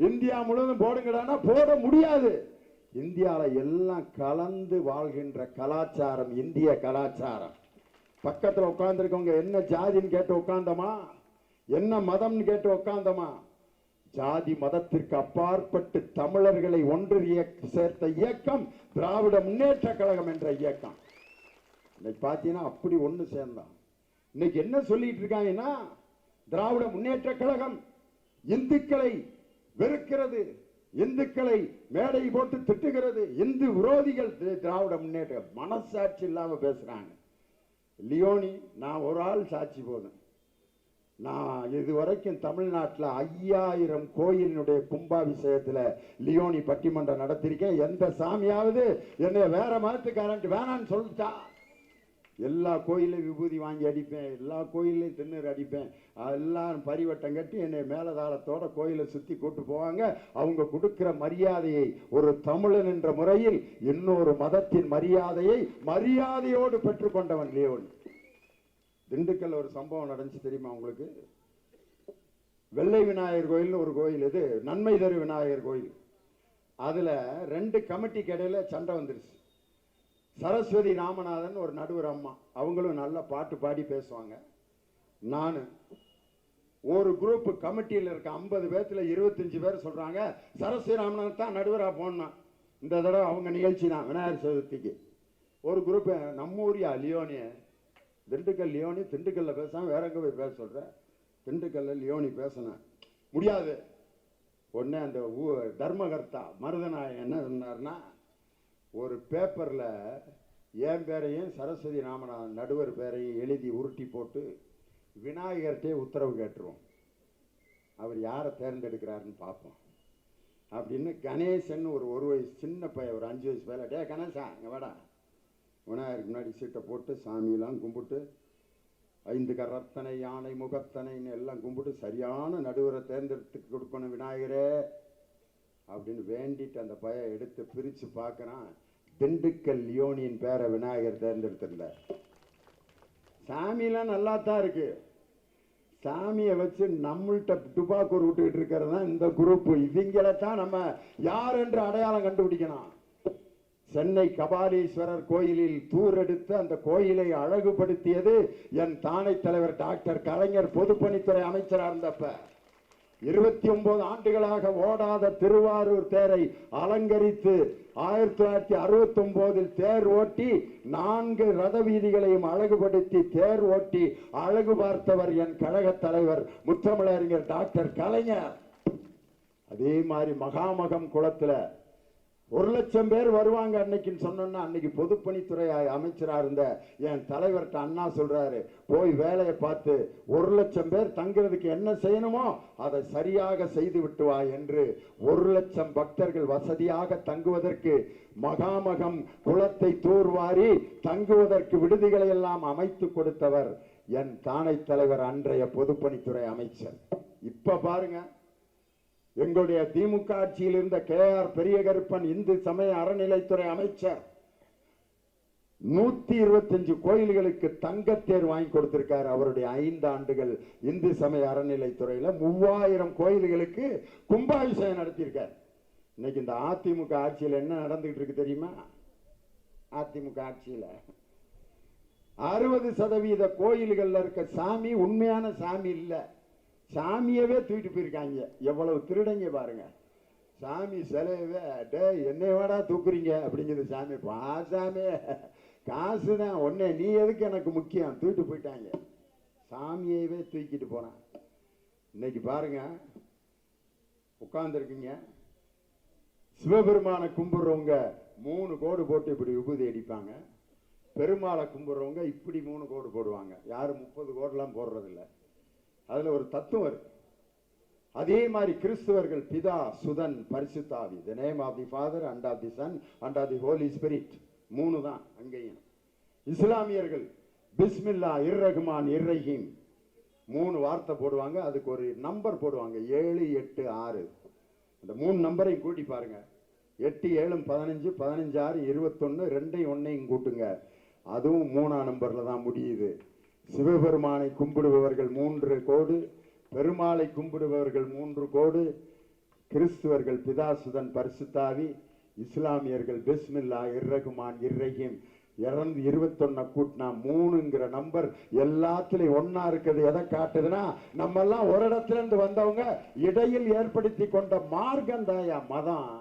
இந்தியா முழுவதும் போடுங்கடானா போட முடியாது. இந்தியாவில் எல்லாம் கலந்து வாழ்கின்ற கலாச்சாரம் இந்திய கலாச்சாரம். பக்கத்தில் உட்கார்ந்துருக்கவங்க என்ன ஜாதின்னு கேட்டு உட்கார்ந்தமா, என்ன மதம்னு கேட்டு உட்கார்ந்தமா, ஜாதி மதத்திற்கு அப்பாற்பட்டு தமிழர்களை ஒன்று சேர்த்த இயக்கம் திராவிட முன்னேற்ற கழகம் என்ற இயக்கம். இன்னைக்கு பார்த்தீங்கன்னா அப்படி ஒன்று சேர்ந்தான். இன்னைக்கு என்ன சொல்லிட்டு இருக்காங்கன்னா, திராவிட முன்னேற்ற கழகம் இந்துக்களை வெறுக்கிறது, இந்துக்களை மேடை போட்டு திட்டுகிறது, இந்து விரோதிகள் திராவிட முன்னேற்ற. மனசாட்சி இல்லாம பேசுறாங்க. லியோனி, நான் ஒரு ஆள் சாட்சி போதும். நான் இதுவரைக்கும் தமிழ்நாட்டில் 5000 கோயிலினுடைய கும்பாபிஷேகத்தில் லியோனி பட்டிமன்றம் நடத்திருக்கேன். எந்த சாமியாவது என்னை வேற மதத்துக்காரன் வேணான்னு சொல்லிட்டா, எல்லா கோயிலையும் விபூதி வாங்கி அடிப்பேன், எல்லா கோயிலையும் திண்ணூறு அடிப்பேன், எல்லாரும் பரிவட்டம் கட்டி என்னை மேலதாளத்தோட கோயிலை சுற்றி கூட்டு போவாங்க. அவங்க கொடுக்கிற மரியாதையை ஒரு தமிழன் என்ற முறையில் இன்னொரு மதத்தின் மரியாதையை மரியாதையோடு பெற்றுக்கொண்டவன் லியோனி. திண்டுக்கல் ஒரு சம்பவம் நடந்துச்சு தெரியுமா உங்களுக்கு? வெள்ளை விநாயகர் கோயில் ஒரு கோயில், இது நன்மை தரு விநாயகர் கோயில். அதுல 2 கமிட்டிக்கு இடையில சண்டை வந்துருச்சு. சரஸ்வதி ராமநாதன் ஒரு நடுவர் அம்மா, அவங்களும் நல்ல பாட்டு பாடி பேசுவாங்க. நான் ஒரு குரூப் கமிட்டியில் இருக்க 50 பேர்த்துல 25 பேர் சொல்றாங்க சரஸ்வதி ராமநாதன் தான் நடுவரா போடணும், இந்த தடவை அவங்க நிகழ்ச்சி தான் விநாயகர் சதுர்த்திக்கு. ஒரு குரூப் நம்ம ஊரியா லியோனி, திண்டுக்கல் லியோனி, திண்டுக்கல்ல பேசாம வேற எங்க போய் பேச சொல்ற, திண்டுக்கல்ல லியோனி பேசின முடியாது. உடனே அந்த தர்மகர்த்தா மருதநாயகன் என்ன சொன்னார்னா, ஒரு பேப்பர்ல என் பேரையும் சரஸ்வதி ராமநாதன் நடுவர் பேரையும் எழுதி உருட்டி போட்டு விநாயகர்கிட்டே உத்தரவு கேட்டுருவோம், அவர் யாரை தேர்ந்தெடுக்கிறாருன்னு பார்ப்போம் அப்படின்னு. கணேசன் ஒரு வயசு சின்ன பையன், ஒரு 5 வயசு பையன், டே கணேசா இங்க வாடா, விநாயகருக்கு முன்னாடி சீட்டை போட்டு சாமியெல்லாம் கும்பிட்டு 5 கரத்தனை யானை முகத்தனைன்னு எல்லாம் கும்பிட்டு சரியான நடுவரை தேர்ந்தெடுத்து கொடுக்கணும் விநாயகரே அப்படின்னு வேண்டிட்டு அந்த பையன் எடுத்து பிரிச்சு பார்க்கறான். திண்டுக்கல் லியோனியின் பேரை விநாயகர் தேர்ந்தெடுத்திருந்தார். சாமியெல்லாம் நல்லா தான் இருக்கு, சாமியை வச்சு நம்மள்கிட்ட துபாக்கூர் விட்டுக்கிட்டு இருக்கிறது தான் இந்த குரூப். இவங்களை தான் நம்ம யார் என்று அடையாளம் கண்டுபிடிக்கணும். சென்னை கபாலீஸ்வரர் கோயிலில் தூர் எடுத்து அந்த கோயிலை அழகுபடுத்தியது என் தானை தலைவர் டாக்டர் கலைஞர் பொதுப்பணித்துறை அமைச்சராக இருந்தப்ப. 29 ஆண்டுகளாக ஓடாத திருவாரூர் தேரை அலங்கரித்து 1969 தேர் ஓட்டி 4 ரத வீதிகளையும் அழகுபடுத்தி தேர் ஓட்டி அழகு பார்த்தவர் என் கழக தலைவர் முத்தமிழறிஞர் டாக்டர் கலைஞர். அதே மாதிரி மகாமகம் குளத்துல 1,00,000 பேர் வருவாங்க அன்னைக்குன்னு சொன்னோன்னா, அன்னைக்கு பொதுப்பணித்துறை அமைச்சரா இருந்த என் தலைவர்கிட்ட அண்ணா சொல்றாரு, போய் வேலையை பார்த்து 1,00,000 பேர் தங்குறதுக்கு என்ன செய்யணுமோ அதை சரியாக செய்து விட்டு வா என்று 1,00,000 பக்தர்கள் வசதியாக தங்குவதற்கு மகாமகம் குளத்தை தூர்வாரி தங்குவதற்கு விடுதிகளை எல்லாம் அமைத்து கொடுத்தவர் என் தானை தலைவர் அன்றைய பொதுப்பணித்துறை அமைச்சர். இப்ப பாருங்க, எங்களுடைய திமுக ஆட்சியில் இருந்த KR பெரியகருப்பன் இந்து சமய அறநிலைத்துறை அமைச்சர். 125 கோயில்களுக்கு தங்கத்தேர் வாங்கி கொடுத்திருக்காரு. அவருடைய 5 ஆண்டுகள் இந்து சமய அறநிலைத்துறையில 3000 கோயில்களுக்கு கும்பாபிஷேகம் நடத்தியிருக்கார். இன்னைக்கு இந்த அதிமுக ஆட்சியில் என்ன நடந்துகிட்டு இருக்கு தெரியுமா? அதிமுக ஆட்சியில 60% கோயில்கள்ல இருக்க சாமி உண்மையான சாமி இல்ல, சாமியவே தூக்கிட்டு போயிருக்காங்க. எவ்வளவு திருடங்க பாருங்க. சாமி சிலையவே டே என்னை வாடா தூக்குறீங்க அப்படிங்கிறது சாமி. பாசாமி காசு தான் ஒன்னே, நீ எதுக்கு எனக்கு முக்கியம், தூக்கிட்டு போயிட்டாங்க. சாமியவே தூக்கிட்டு போறான். இன்னைக்கு பாருங்க, உட்கார்ந்துருக்கீங்க, சிவபெருமானை கும்பிடுறவங்க 3 கோடு போட்டு இப்படி விபூதி அடிப்பாங்க. பெருமாளை கும்பிடுறவங்க இப்படி 3 கோடு போடுவாங்க. யாரும் 30 கோடுலாம் போடுறதில்ல. அதுல ஒரு தத்துவம் இருக்கு. அதே மாதிரி கிறிஸ்துவர்கள் பிதா சுதன் பரிசுத்தாவி, the name of the Father and of the Son and of the Holy Spirit, 3 தான் அங்கேயும். இஸ்லாமியர்கள் பிஸ்மில்லா இர்ரஹ்மான் இர்ரஹீம் 3 வார்த்தை போடுவாங்க. அதுக்கு ஒரு நம்பர் போடுவாங்க 7 8 6. அந்த 3 நம்பரையும் கூட்டி பாருங்க. 8 7 15 15 6 21 2 1 கூட்டுங்க. அதுவும் 3ஆம் நம்பர்ல தான் முடியுது. சிவபெருமானை கும்பிடுபவர்கள் 3 கோடு, பெருமாளை கும்பிடுபவர்கள் 3 கோடு, கிறிஸ்துவர்கள் பிதாசுதன் பரிசுத்தாவி, இஸ்லாமியர்கள் பிஸ்மில்லா இர்ரஹ்மான் இர்ரஹீம் 221 கூட்டினா 3ங்கிற நம்பர் எல்லாத்திலையும் ஒன்னா இருக்குது. எதை காட்டுதுன்னா, நம்ம எல்லாம் ஒரு இடத்துல இருந்து வந்தவங்க இடையில் ஏற்படுத்தி கொண்ட மார்க்கம் தாயா மதம்.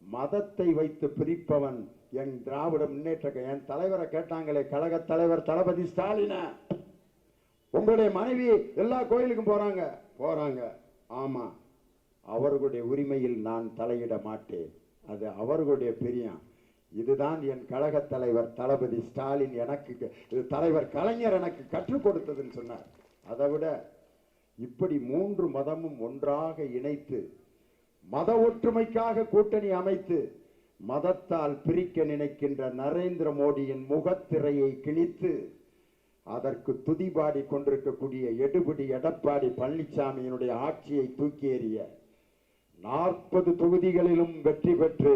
மதத்தை வைத்து பிரிப்பவன் என் திராவிட முன்னேற்ற என் தலைவரை கேட்டாங்களே, கழக தலைவர் தளபதி ஸ்டாலின, உங்களுடைய மனைவி எல்லா கோயிலுக்கும் போறாங்க. ஆமா, அவர்களுடைய உரிமையில் நான் தலையிட மாட்டேன், அது அவர்களுடைய பிரியம். இதுதான் என் கழக தலைவர் தளபதி ஸ்டாலின் எனக்கு, தலைவர் கலைஞர் எனக்கு கற்றுக் கொடுத்ததுன்னு சொன்னார். அதை விட இப்படி 3 மதமும் ஒன்றாக இணைத்து மத ஒற்றுமைக்காக கூட்டணி அமைத்து மதத்தால் பிரிக்க நினைக்கின்ற நரேந்திர மோடியின் முகத்திரையை கிழித்து அதற்கு துதிபாடி கொண்டிருக்கக்கூடிய எடுபிடி எடப்பாடி பழனிசாமியினுடைய ஆட்சியை தூக்கி எறிய 40 தொகுதிகளிலும் வெற்றி பெற்று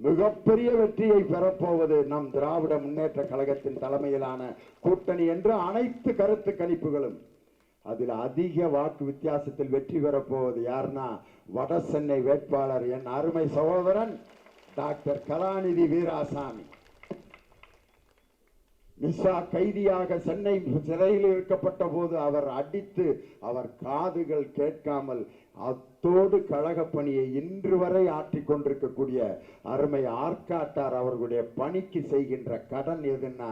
மிகப்பெரிய வெற்றியை பெறப்போவது நம் திராவிட முன்னேற்ற கழகத்தின் தலைமையிலான கூட்டணி என்று அனைத்து கருத்து கணிப்புகளும். அதில் அதிக வாக்கு வித்தியாசத்தில் வெற்றி பெறப்போவது யாருன்னா, வட சென்னை வேட்பாளர் என் அருமை சகோதரன் டாக்டர் கலாநிதி வீராசாமி. நிஷா கைதியாக சென்னை சிறையில் இருக்கப்பட்ட போது அவர் அடித்து அவர் காதுகள் கேட்காமல் அத்தோடு கழக பணியை இன்று வரை ஆற்றிக் கொண்டிருக்கக்கூடிய அருமை ஆர்காட்டார் அவர்களுடைய பணிக்கு செய்கின்ற கடன் எதுன்னா,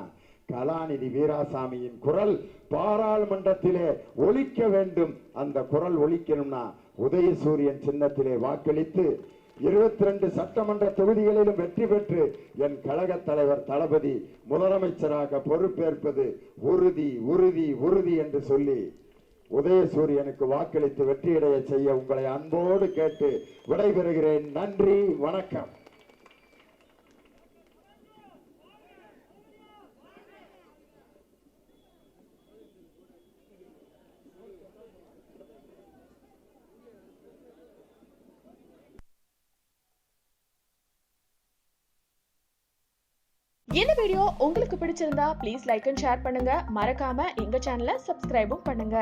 கலாநிதி வீராசாமியின் குரல் பாராளுமன்றத்திலே ஒலிக்க வேண்டும். அந்த குரல் ஒலிக்கணும்னா உதயசூரியன் சின்னத்திலே வாக்களித்து 22 சட்டமன்ற தொகுதிகளிலும் வெற்றி பெற்று என் கழக தலைவர் தளபதி முதலமைச்சராக பொறுப்பேற்பது உறுதி உறுதி உறுதி என்று சொல்லி உதயசூரியனுக்கு வாக்களித்து வெற்றியடைய செய்ய உங்களை அன்போடு கேட்டு விடைபெறுகிறேன். நன்றி, வணக்கம். இந்த வீடியோ உங்களுக்கு பிடிச்சிருந்தா ப்ளீஸ் லைக் அண்ட் ஷேர் பண்ணுங்க. மறக்காம எங்க சேனலை சப்ஸ்கிரைபும் பண்ணுங்க.